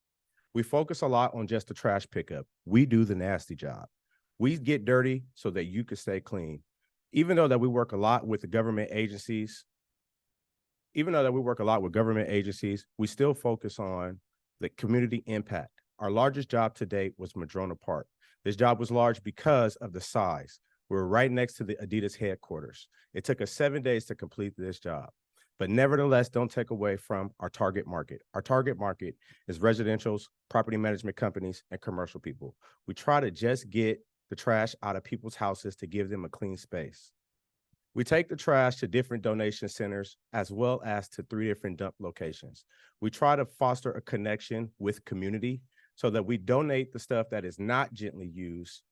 We focus a lot on just the trash pickup. We do the nasty job. We get dirty so that you can stay clean. Even though that we work a lot with the government agencies, we still focus on the community impact. Our largest job to date was Madrona Park. This job was large because of the size. We were right next to the Adidas headquarters. It took us 7 days to complete this job, but nevertheless, don't take away from our target market. Our target market is residentials, property management companies, and commercial people. We try to just get the trash out of people's houses to give them a clean space. We take the trash to different donation centers as well as to 3 different dump locations. We try to foster a connection with community so that we donate the stuff that is not gently used.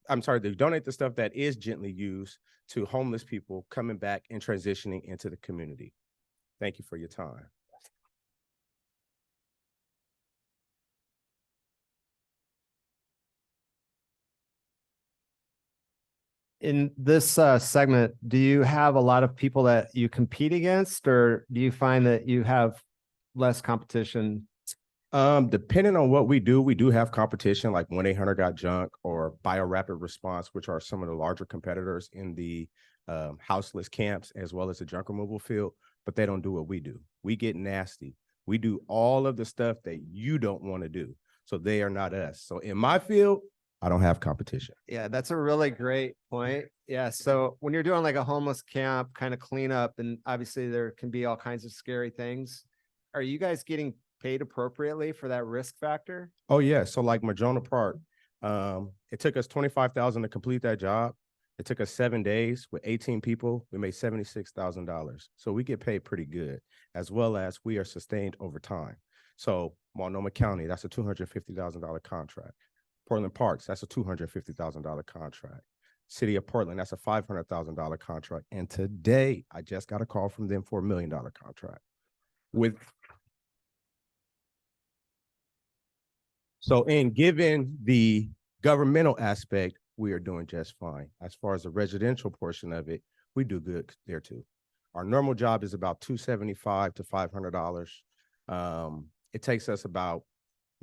Donate the stuff that is gently used to homeless people coming back and transitioning into the community. Thank you for your time. In this segment, do you have a lot of people that you compete against, or do you find that you have less competition? Depending on what we do have competition like 1-800-GOT-JUNK or BioRapid Response, which are some of the larger competitors in the houseless camps as well as the junk removal field, but they don't do what we do. We get nasty. We do all of the stuff that you don't want to do. So they are not us. So in my field, I don't have competition. Yeah, that's a really great point. Yeah. So when you're doing like a homeless camp kind of cleanup, and obviously there can be all kinds of scary things, are you guys getting paid appropriately for that risk factor? Oh yeah. So like Madrona Park, it took us $25,000 to complete that job. It took us 7 days with 18 people. We made $76,000. So we get paid pretty good, as well as we are sustained over time. So Multnomah County, that's a $250,000 contract. Portland Parks, that's a $250,000 contract. City of Portland, that's a $500,000 contract. And today, I just got a call from them for $1 million contract. So in given the governmental aspect, we are doing just fine. As far as the residential portion of it, we do good there too. Our normal job is about $275 to $500. It takes us about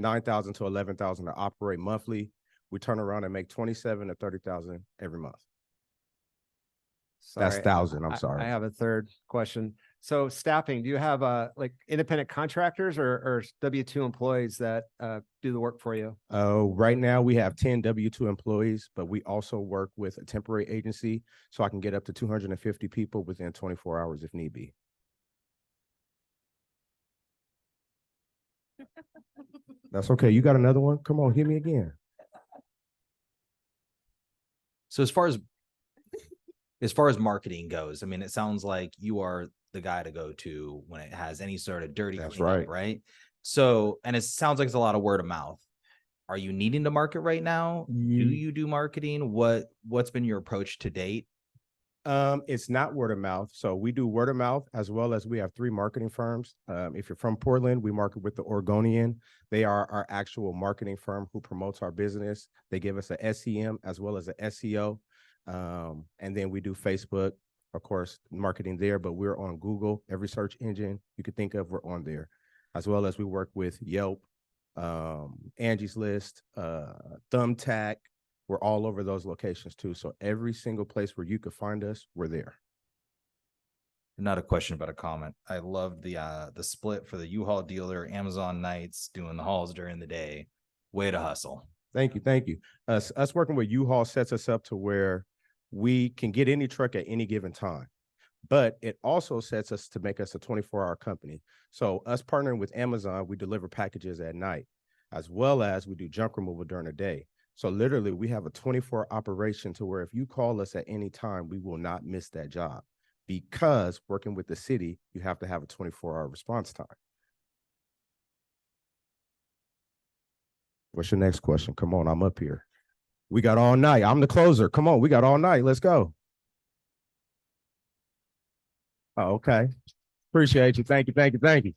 $9,000 to $11,000 to operate monthly. We turn around and make $27,000 to $30,000 every month. That's 1,000. I'm sorry. I have a third question. So staffing, do you have like independent contractors or W-2 employees that do the work for you? Right now we have 10 W-2 employees, but we also work with a temporary agency, so I can get up to 250 people within 24 hours if need be. That's okay. You got another one? Come on, hit me again. So as far as marketing goes, I mean, it sounds like you are the guy to go to when it has any sort of dirty cleanup, right? So, and it sounds like it's a lot of word of mouth. Are you needing to market right now? Do you do marketing? What's been your approach to date? It's not word of mouth. So we do word of mouth as well as we have 3 marketing firms. If you're from Portland, we market with the Oregonian. They are our actual marketing firm who promotes our business. They give us a SEM as well as a SEO. And then we do Facebook, of course, marketing there, but we're on Google. Every search engine you could think of, we're on there. As well as we work with Yelp, Angie's List, Thumbtack. We're all over those locations too. So every single place where you could find us, we're there. Not a question, but a comment. I love the split for the U-Haul dealer, Amazon nights, doing the hauls during the day. Way to hustle. Thank you. Thank you. Us working with U-Haul sets us up to where we can get any truck at any given time. But it also sets us to make us a 24-hour company. So us partnering with Amazon, we deliver packages at night, as well as we do junk removal during the day. So literally we have a 24 operation to where if you call us at any time, we will not miss that job, because working with the city, you have to have a 24-hour response time. What's your next question? Come on, I'm up here. We got all night. I'm the closer. Come on, we got all night. Let's go. Oh, okay. Appreciate you. Thank you. Thank you. Thank you.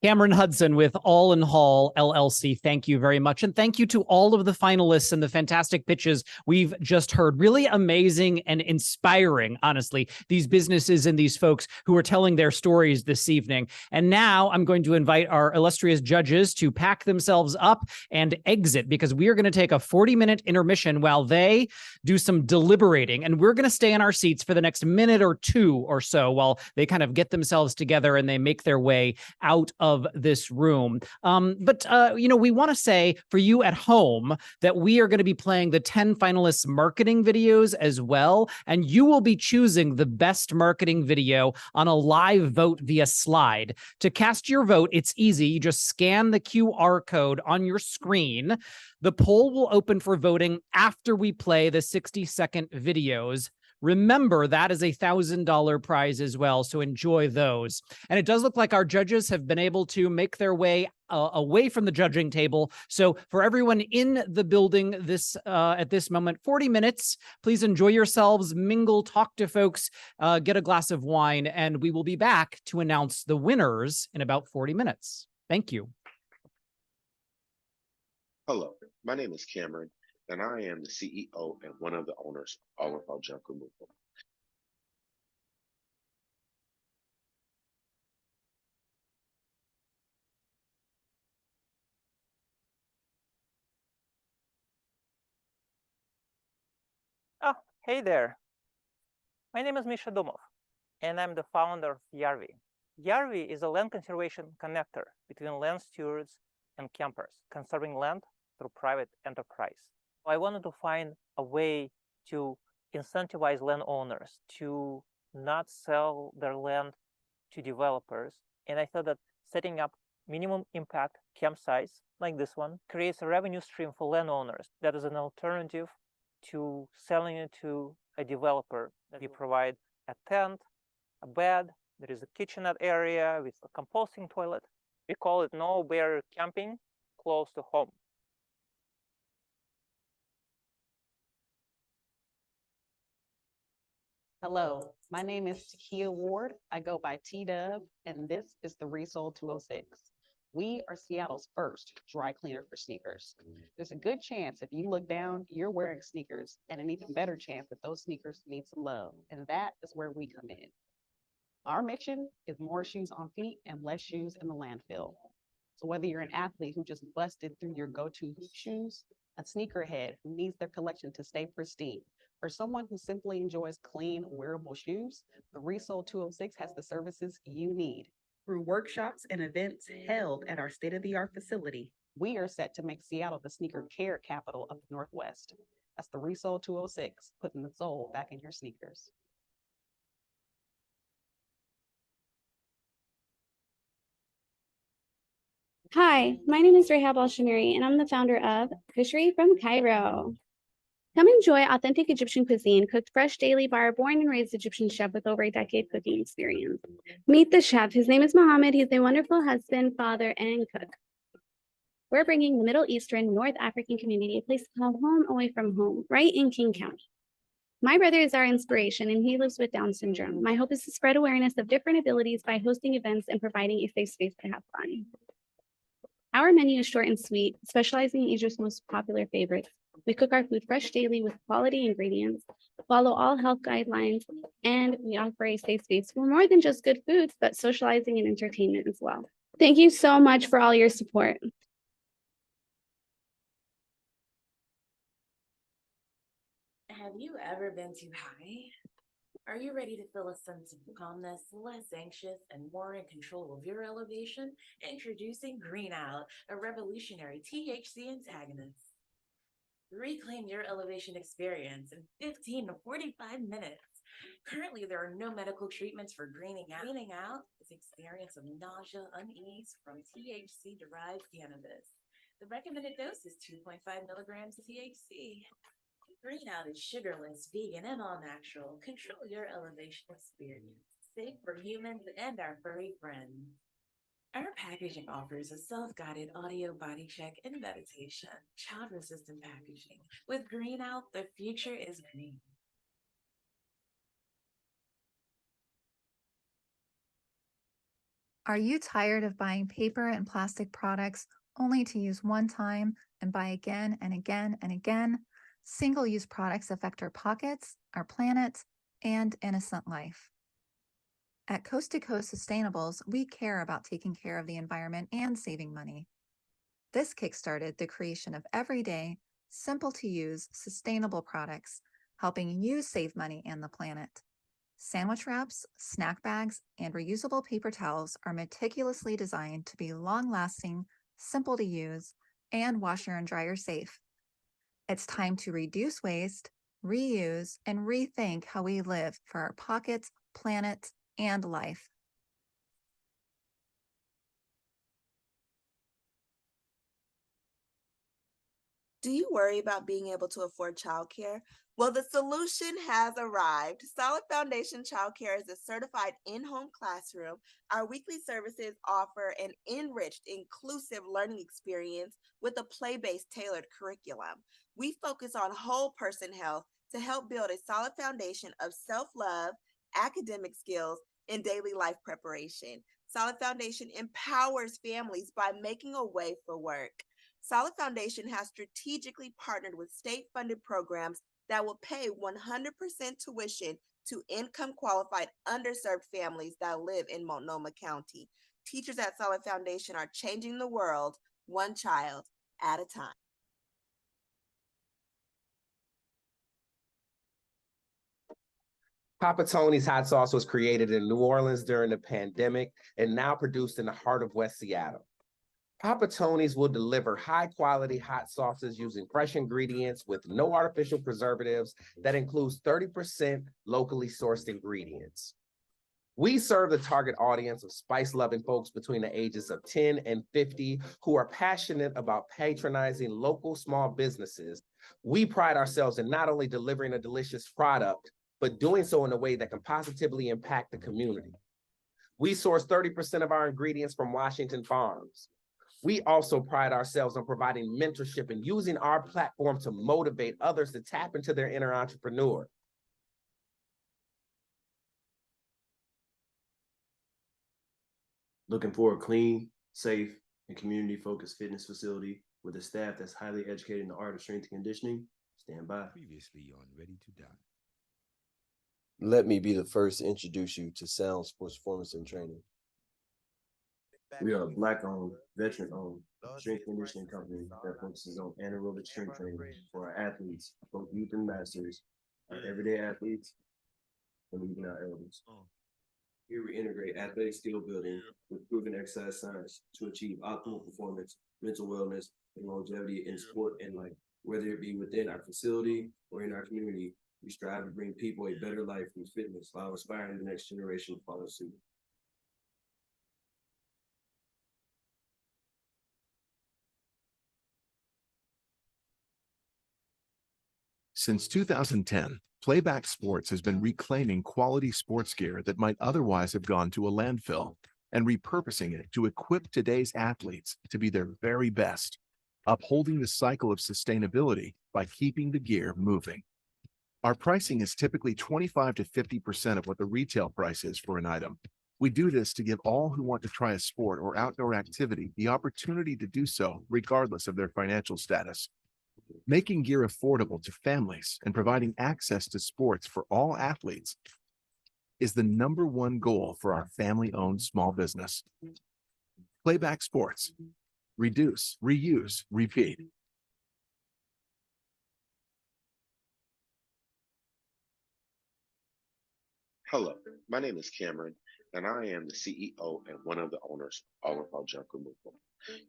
Cameron Hudson with All in Hall LLC. Thank you very much. And thank you to all of the finalists and the fantastic pitches we've just heard. Really amazing and inspiring, honestly, these businesses and these folks who are telling their stories this evening. And now I'm going to invite our illustrious judges to pack themselves up and exit, because we are going to take a 40-minute intermission while they do some deliberating. And we're going to stay in our seats for the next minute or 2 or so while they kind of get themselves together and they make their way out of this room. We want to say for you at home that we are going to be playing the 10 finalists marketing videos as well. And you will be choosing the best marketing video on a live vote via slide. To cast your vote, it's easy. You just scan the QR code on your screen. The poll will open for voting after we play the 60-second videos. Remember, that is a $1,000 prize as well, so enjoy those. And it does look like our judges have been able to make their way away from the judging table. So for everyone in the building at this moment, 40 minutes, please enjoy yourselves, mingle, talk to folks, get a glass of wine, and we will be back to announce the winners in about 40 minutes. Thank you. Hello, my name is Cameron, and I am the CEO and one of the owners of All in Hall Junk Removal. Oh, hey there. My name is Misha Domov, and I'm the founder of Yarvi. Yarvi is a land conservation connector between land stewards and campers, conserving land through private enterprise. I wanted to find a way to incentivize landowners to not sell their land to developers. And I thought that setting up minimum impact campsites like this one creates a revenue stream for landowners that is an alternative to selling it to a developer. That we provide a tent, a bed, there is a kitchenette area with a composting toilet. We call it no barrier camping close to home. Hello, my name is Takia Ward. I go by T-Dub, and this is the Resole 206. We are Seattle's first dry cleaner for sneakers. There's a good chance if you look down, you're wearing sneakers, and an even better chance that those sneakers need some love, and that is where we come in. Our mission is more shoes on feet and less shoes in the landfill. So whether you're an athlete who just busted through your go-to shoes, a sneakerhead who needs their collection to stay pristine, or someone who simply enjoys clean, wearable shoes, the Resole 206 has the services you need. Through workshops and events held at our state-of-the-art facility, we are set to make Seattle the sneaker care capital of the Northwest. That's the Resole 206, putting the soul back in your sneakers. Hi, my name is Rahab Al-Shamiri, and I'm the founder of Kushri from Cairo. Come enjoy authentic Egyptian cuisine cooked fresh daily by our born and raised Egyptian chef with over a decade cooking experience. Meet the chef. His name is Mohammed. He's a wonderful husband, father, and cook. We're bringing the Middle Eastern North African community a place to call home away from home, right in King County. My brother is our inspiration, and he lives with Down syndrome. My hope is to spread awareness of different abilities by hosting events and providing a safe space to have fun. Our menu is short and sweet, specializing in Asia's most popular favorites. We cook our food fresh daily with quality ingredients, follow all health guidelines, and we offer a safe space for more than just good foods, but socializing and entertainment as well. Thank you so much for all your support. Have you ever been too high? Are you ready to feel a sense of calmness, less anxious, and more in control of your elevation? Introducing Green Out, a revolutionary THC antagonist. Reclaim your elevation experience in 15 to 45 minutes. Currently, there are no medical treatments for greening out. Greening out is experience of nausea, unease from THC-derived cannabis. The recommended dose is 2.5 milligrams of THC. Green Out is sugarless, vegan, and all natural. Control your elevation experience. Safe for humans and our furry friends. Our packaging offers a self-guided audio body check and meditation. Child-resistant packaging. With Green Out, the future is green. Are you tired of buying paper and plastic products only to use one time and buy again and again and again? Single-use products affect our pockets, our planet, and innocent life. At Coast to Coast Sustainables, we care about taking care of the environment and saving money. This kickstarted the creation of everyday, simple-to-use, sustainable products, helping you save money and the planet. Sandwich wraps, snack bags, and reusable paper towels are meticulously designed to be long-lasting, simple to use, and washer and dryer safe. It's time to reduce waste, reuse, and rethink how we live for our pockets, planet, and life. Do you worry about being able to afford childcare? Well, the solution has arrived. Solid Foundation Childcare is a certified in-home classroom. Our weekly services offer an enriched, inclusive learning experience with a play-based tailored curriculum. We focus on whole person health to help build a solid foundation of self-love, academic skills, and daily life preparation. Solid Foundation empowers families by making a way for work. Solid Foundation has strategically partnered with state-funded programs that will pay 100% tuition to income-qualified, underserved families that live in Multnomah County. Teachers at Solid Foundation are changing the world one child at a time. Papa Tony's hot sauce was created in New Orleans during the pandemic and now produced in the heart of West Seattle. Papa Tony's will deliver high-quality hot sauces using fresh ingredients with no artificial preservatives that includes 30% locally sourced ingredients. We serve the target audience of spice-loving folks between the ages of 10 and 50 who are passionate about patronizing local small businesses. We pride ourselves in not only delivering a delicious product, but doing so in a way that can positively impact the community. We source 30% of our ingredients from Washington farms. We also pride ourselves on providing mentorship and using our platform to motivate others to tap into their inner entrepreneur. Looking for a clean, safe, and community-focused fitness facility with a staff that's highly educated in the art of strength and conditioning? Stand by. Previously on Ready to Die. Let me be the first to introduce you to Sound Sports Performance and Training. We are a Black-owned, veteran-owned strength conditioning company that focuses on anaerobic strength training for our athletes, both youth and masters, our everyday athletes, and even our elders. Here we integrate athletic skill building with proven exercise science to achieve optimal performance, mental wellness, and longevity in sport and life. Whether it be within our facility or in our community, we strive to bring people a better life through fitness while inspiring the next generation to follow suit. Since 2010, Playback Sports has been reclaiming quality sports gear that might otherwise have gone to a landfill. and repurposing it to equip today's athletes to be their very best, upholding the cycle of sustainability by keeping the gear moving. Our pricing is typically 25 to 50% of what the retail price is for an item. We do this to give all who want to try a sport or outdoor activity the opportunity to do so regardless of their financial status. Making gear affordable to families and providing access to sports for all athletes is the #1 goal for our family-owned small business. Playback Sports. Reduce, reuse, repeat. Hello, my name is Cameron, and I am the CEO and one of the owners of All in All Junk Removal.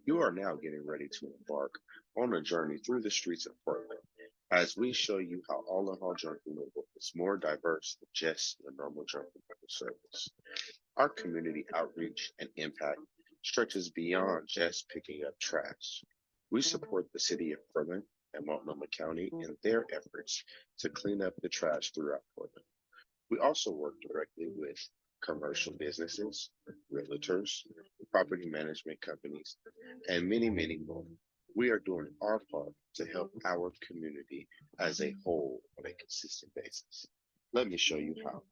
You are now getting ready to embark on a journey through the streets of Portland as we show you how All in All Junk Removal is more diverse than just the normal junk removal service. Our community outreach and impact stretches beyond just picking up trash. We support the city of Portland and Multnomah County in their efforts to clean up the trash throughout Portland. We also work directly with commercial businesses, realtors, property management companies, and many, many more. We are doing our part to help our community as a whole on a consistent basis. Let me show you how.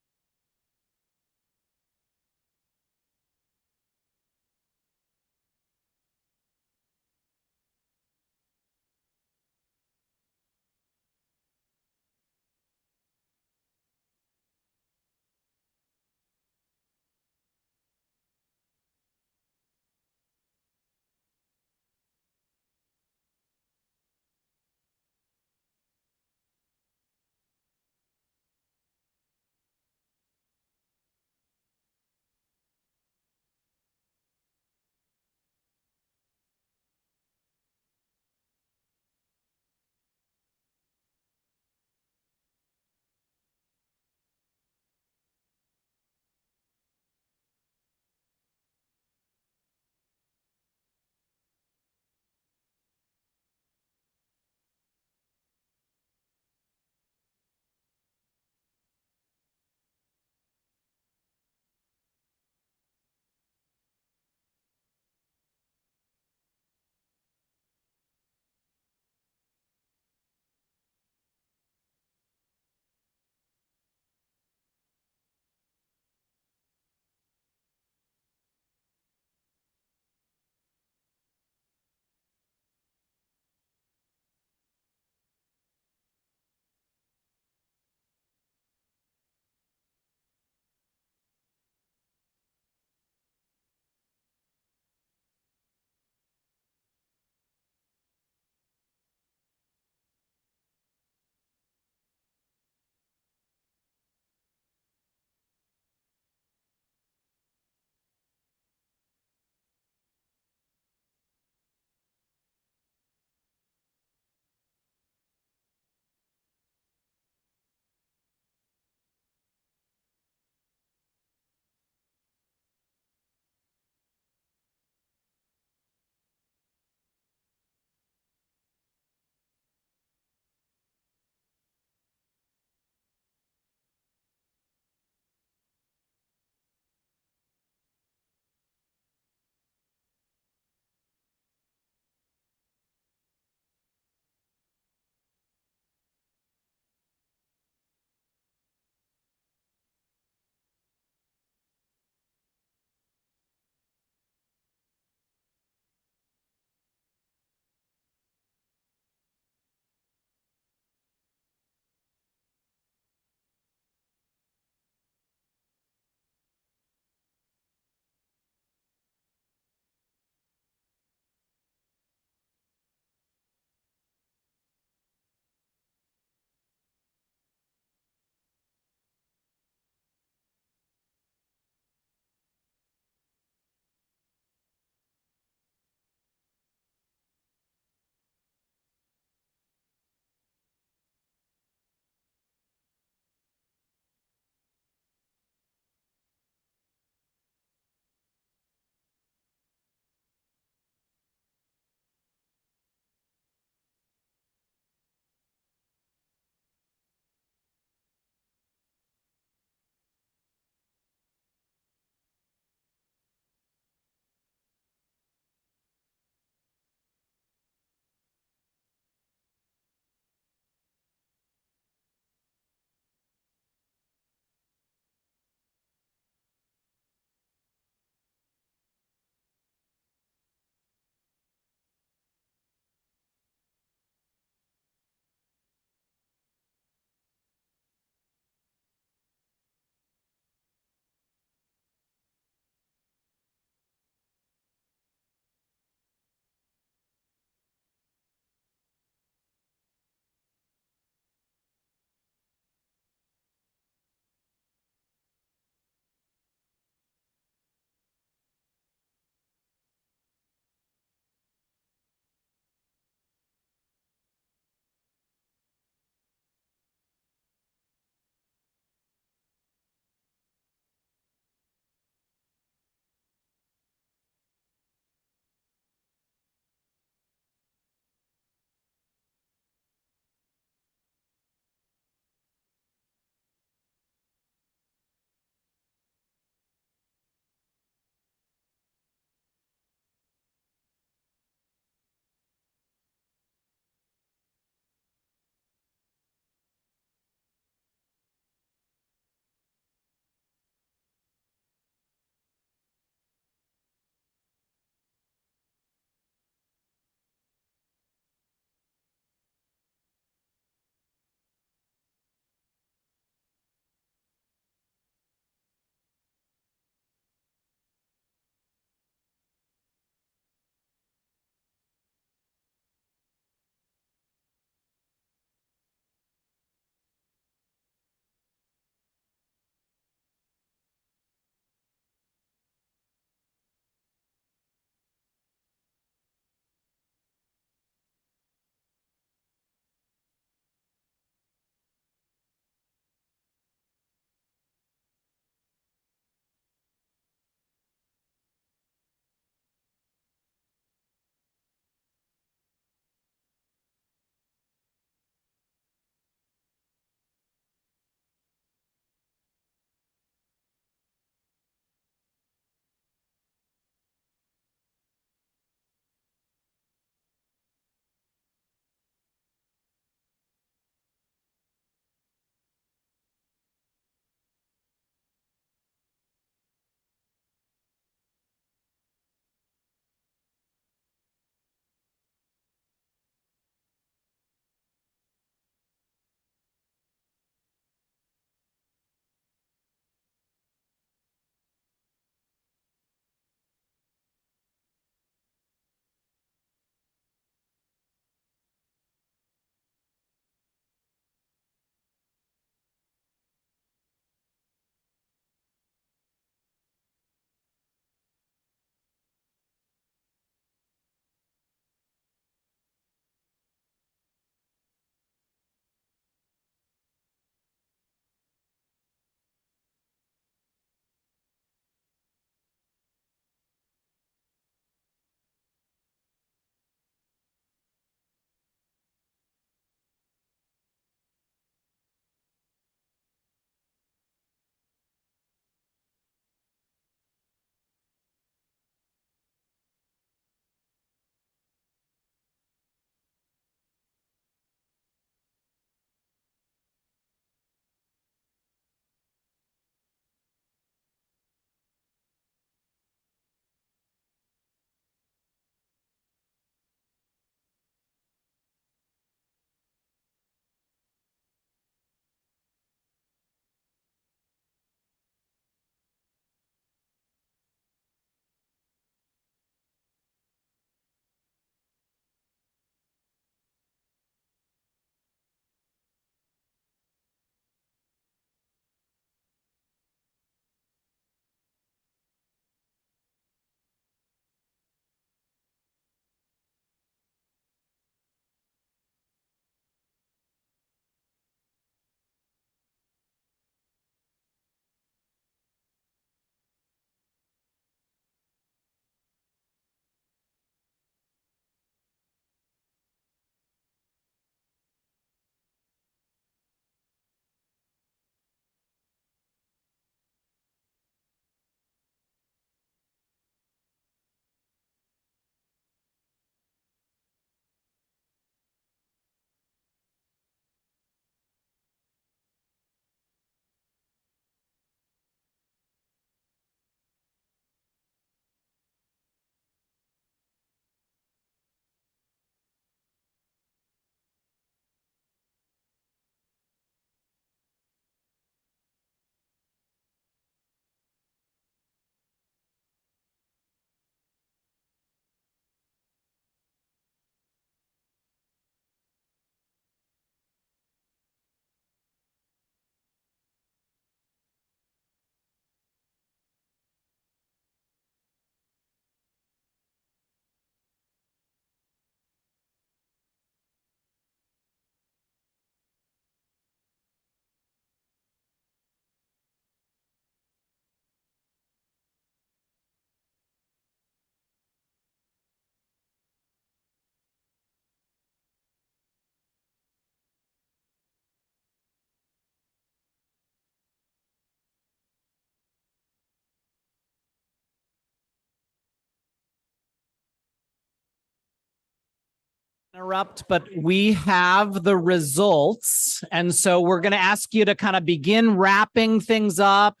Interrupt, but we have the results. And so we're going to ask you to kind of begin wrapping things up,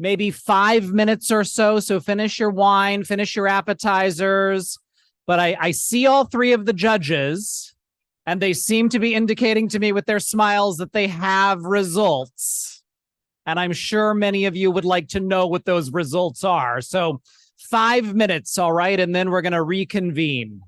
maybe 5 minutes or so. So finish your wine, finish your appetizers. But I see all three of the judges, and they seem to be indicating to me with their smiles that they have results. And I'm sure many of you would like to know what those results are. So 5 minutes, all right? And then we're going to reconvene.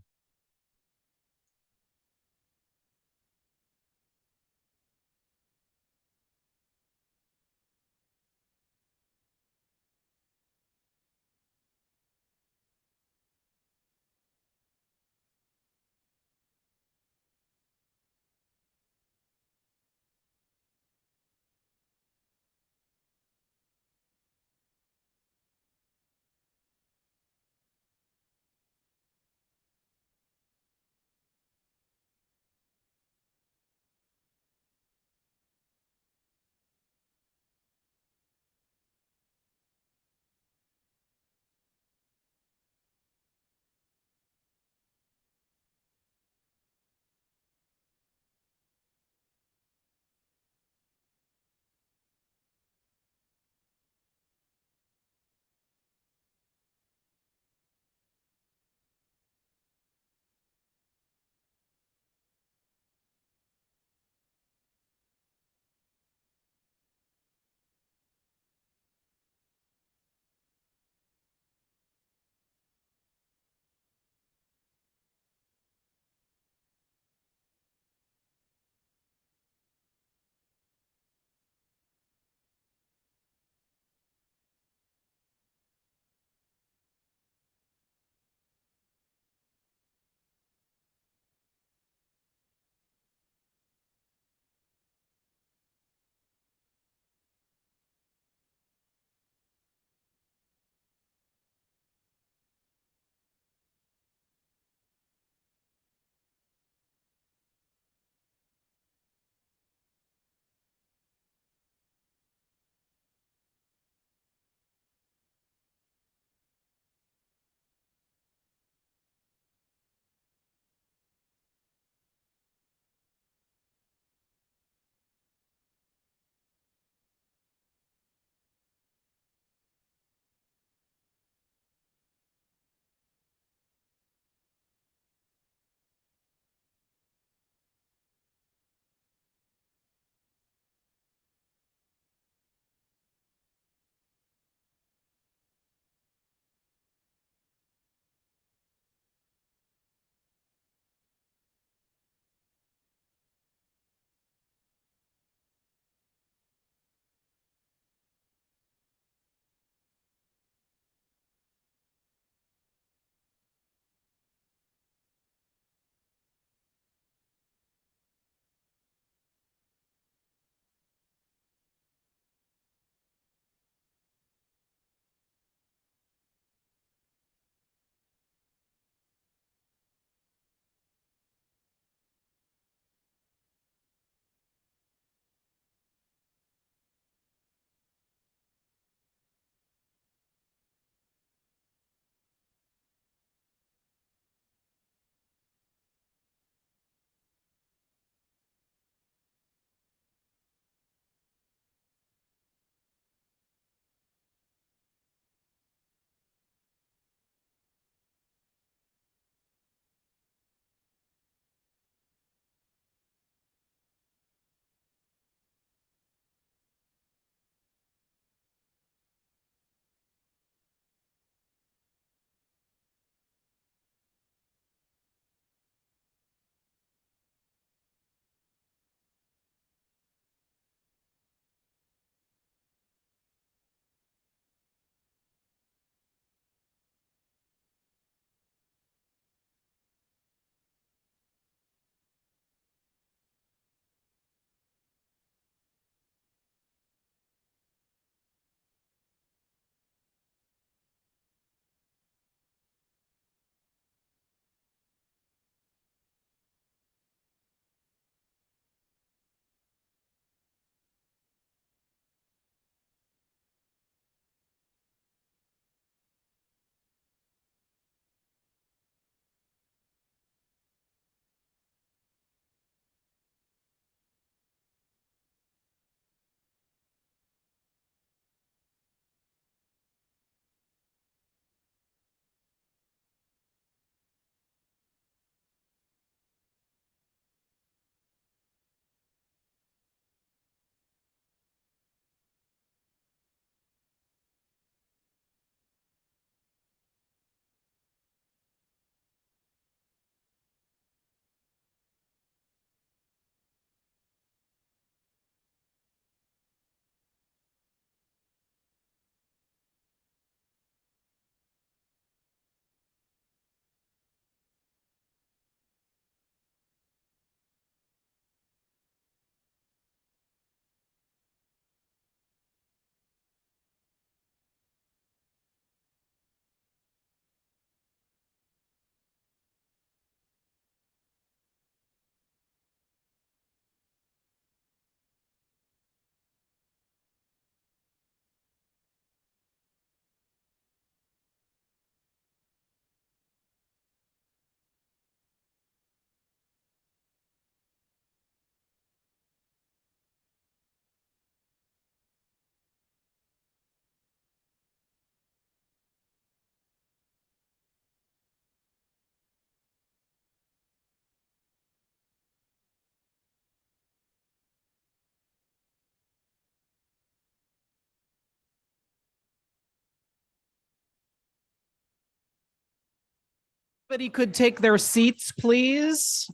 Everybody could take their seats, please.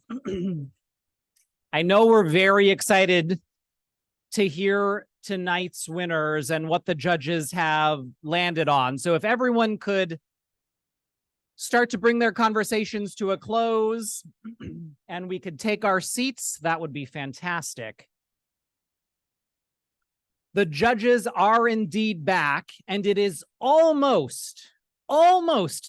I know we're very excited to hear tonight's winners and what the judges have landed on. So if everyone could start to bring their conversations to a close and we could take our seats, that would be fantastic. The judges are indeed back, and it is almost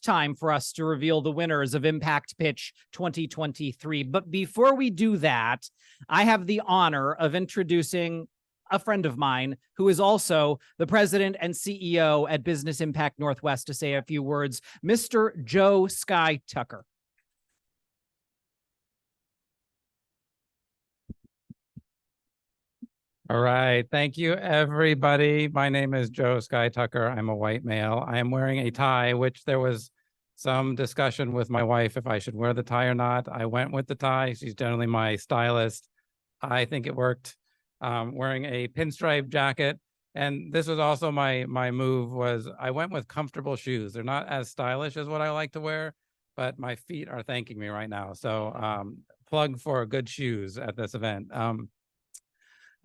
time for us to reveal the winners of Impact Pitch 2023. But before we do that, I have the honor of introducing a friend of mine who is also the president and CEO at Business Impact Northwest to say a few words, Mr. Joe Sky Tucker. All right. Thank you, everybody. My name is Joe Sky Tucker. I'm a white male. I am wearing a tie, which there was some discussion with my wife if I should wear the tie or not. I went with the tie. She's generally my stylist. I think it worked. Wearing a pinstripe jacket. And this was also my move was I went with comfortable shoes. They're not as stylish as what I like to wear, but my feet are thanking me right now. So plug for good shoes at this event.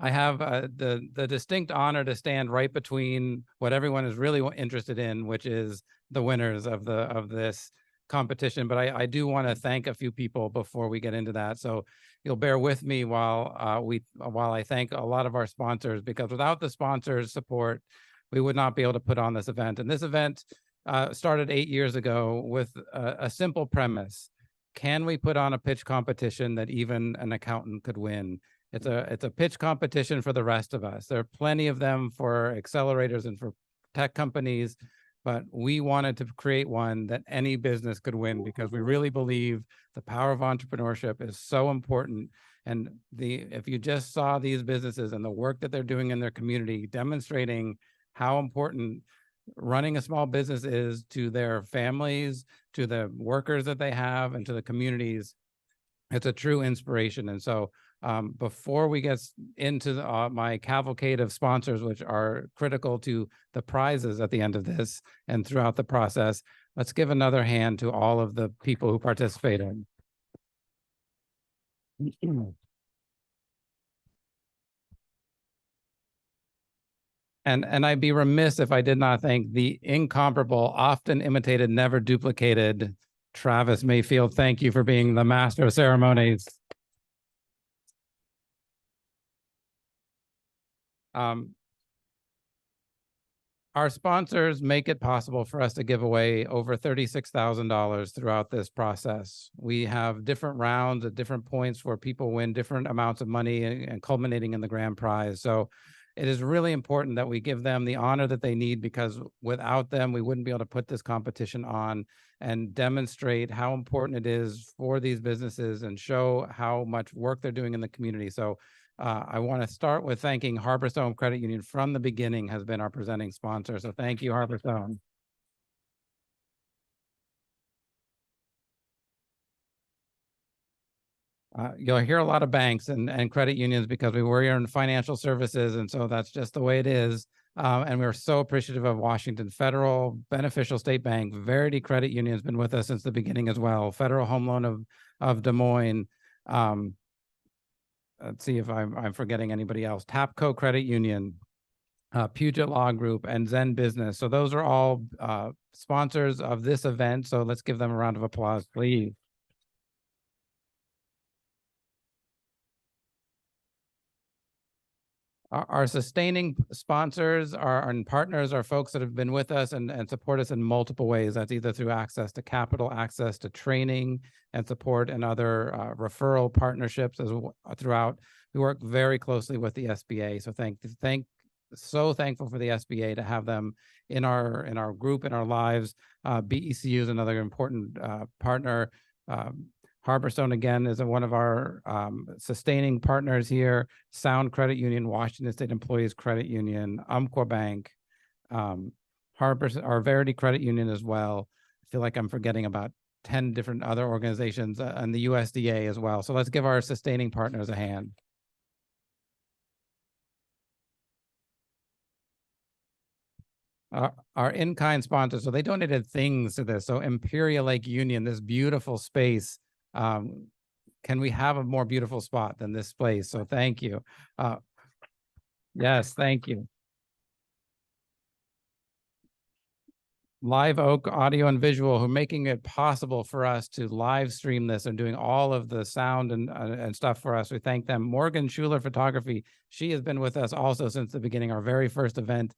I have the distinct honor to stand right between what everyone is really interested in, which is the winners of this competition. But I do want to thank a few people before we get into that. So you'll bear with me while I thank a lot of our sponsors, because without the sponsors' support, we would not be able to put on this event. And this event started 8 years ago with a simple premise. Can we put on a pitch competition that even an accountant could win? It's a pitch competition for the rest of us. There are plenty of them for accelerators and for tech companies, but we wanted to create one that any business could win because we really believe the power of entrepreneurship is so important. And if you just saw these businesses and the work that they're doing in their community, demonstrating how important running a small business is to their families, to the workers that they have, and to the communities, it's a true inspiration. And so before we get into my cavalcade of sponsors, which are critical to the prizes at the end of this and throughout the process, let's give another hand to all of the people who participated. And I'd be remiss if I did not thank the incomparable, often imitated, never duplicated Travis Mayfield. Thank you for being the master of ceremonies. Our sponsors make it possible for us to give away over $36,000 throughout this process. We have different rounds at different points where people win different amounts of money and culminating in the grand prize. So it is really important that we give them the honor that they need, because without them, we wouldn't be able to put this competition on and demonstrate how important it is for these businesses and show how much work they're doing in the community. So I want to start with thanking Harborstone Credit Union. From the beginning has been our presenting sponsor. So thank you, Harborstone. You'll hear a lot of banks and credit unions because we were in financial services. And so that's just the way it is. And we're so appreciative of Washington Federal, Beneficial State Bank, Verity Credit Union has been with us since the beginning as well, Federal Home Loan of Des Moines. Let's see if I'm forgetting anybody else. Tapco Credit Union, Puget Law Group, and Zen Business. So those are all sponsors of this event. So let's give them a round of applause, please. Our sustaining sponsors and partners are folks that have been with us and support us in multiple ways. That's either through access to capital, access to training and support, and other referral partnerships throughout. We work very closely with the SBA. So so thankful for the SBA to have them in our group, in our lives. BECU is another important partner. Harborstone, again, is one of our sustaining partners here. Sound Credit Union, Washington State Employees Credit Union, Umpqua Bank, our Verity Credit Union as well. I feel like I'm forgetting about 10 different other organizations, and the USDA as well. So let's give our sustaining partners a hand. our in-kind sponsors. So they donated things to this. So Imperial Lake Union, this beautiful space. Can we have a more beautiful spot than this place? So thank you. Yes, thank you. Live Oak Audio and Visual, who are making it possible for us to live stream this and doing all of the sound and stuff for us. We thank them. Morgan Schuler Photography, she has been with us also since the beginning, our very first event,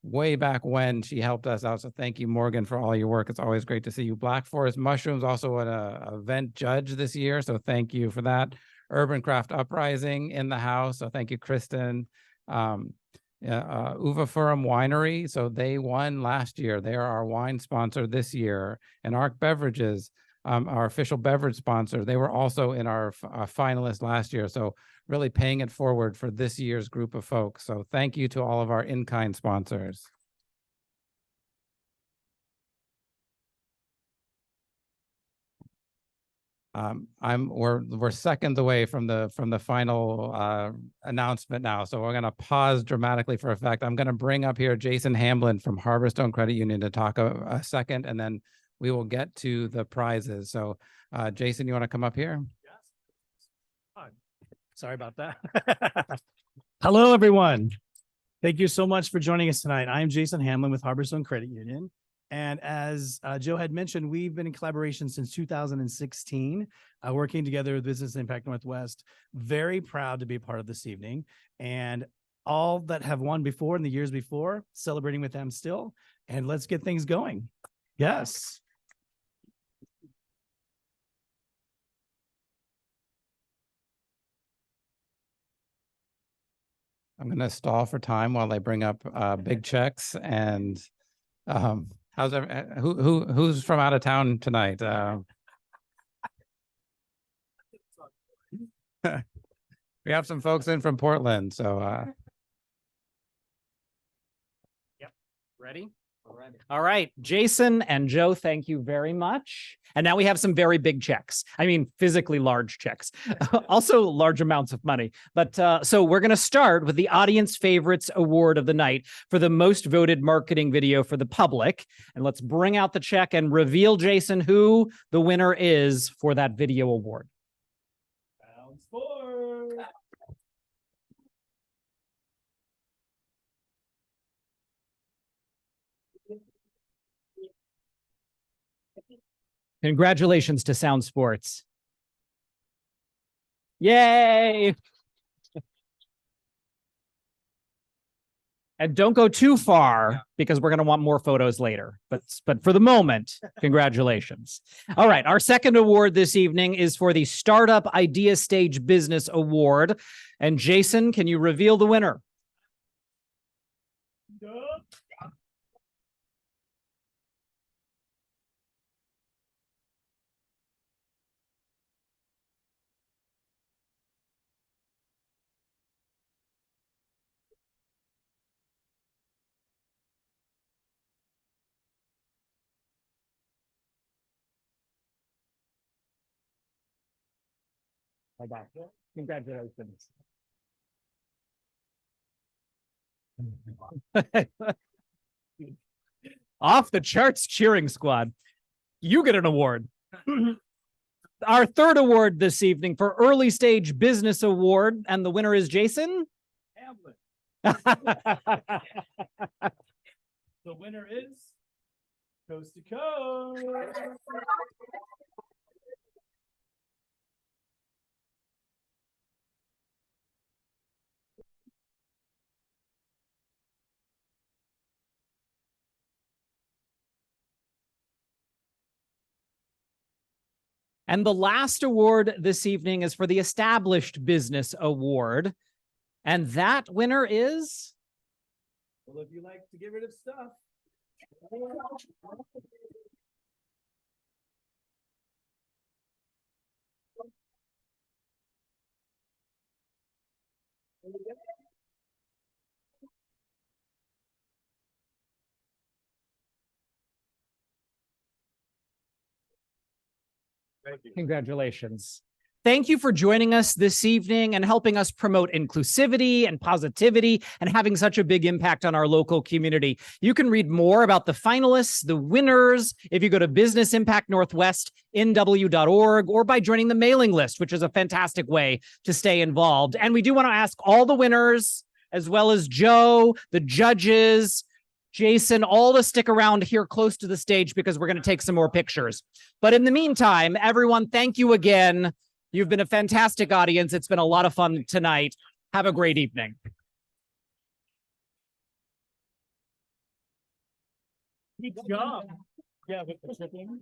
way back when she helped us out. So thank you, Morgan, for all your work. It's always great to see you. Black Forest Mushrooms, also an event judge this year. So thank you for that. Urban Craft Uprising in the house. So thank you, Kristen. Uva Furum Winery, so they won last year. They are our wine sponsor this year. And Arc Beverages, our official beverage sponsor, they were also in our finalists last year. So really paying it forward for this year's group of folks. So thank you to all of our in-kind sponsors. We're seconds away from the final announcement now, so we're going to pause dramatically for effect. I'm going to bring up here Jason Hamblin from Harborstone Credit Union to talk a second, and then we will get to the prizes. So, Jason, you want to come up here? Sorry about that. Hello, everyone. Thank you so much for joining us tonight. I'm Jason Hamlin with Harborstone Credit Union. And as Joe had mentioned, we've been in collaboration since 2016, working together with Business Impact Northwest. Very proud to be a part of this evening. And all that have won before in the years before, celebrating with them still. And let's get things going. Yes. I'm going to stall for time while I bring up big checks. And how's who's from out of town tonight? We have some folks in from Portland, so Yep. Ready? All right, Jason and Joe, thank you very much. And now we have some very big checks. I mean, physically large checks, also large amounts of money. But so we're going to start with the Audience Favorites Award of the night for the most voted marketing video for the public. And let's bring out the check and reveal, Jason, who the winner is for that video award. Round 4. Congratulations to Sound Sports. Yay! And don't go too far because we're going to want more photos later. But for the moment, congratulations. All right, our second award this evening is for the Startup Idea Stage Business Award. And Jason, can you reveal the winner? Congratulations. Off the charts cheering squad. You get an award. Our third award this evening for Early Stage Business Award, and the winner is Jason Hamlin. The winner is Coast to Coast. And the last award this evening is for the Established Business Award. And that winner is? Well, if you like to get rid of stuff. Congratulations. Thank you for joining us this evening and helping us promote inclusivity and positivity and having such a big impact on our local community. You can read more about the finalists, the winners, if you go to Business Impact Northwest NW.org or by joining the mailing list, which is a fantastic way to stay involved. And we do want to ask all the winners, as well as Joe, the judges, Jason, all to stick around here close to the stage because we're going to take some more pictures. But in the meantime, everyone, thank you again. You've been a fantastic audience. It's been a lot of fun tonight. Have a great evening. Good job. Yeah, with the shipping.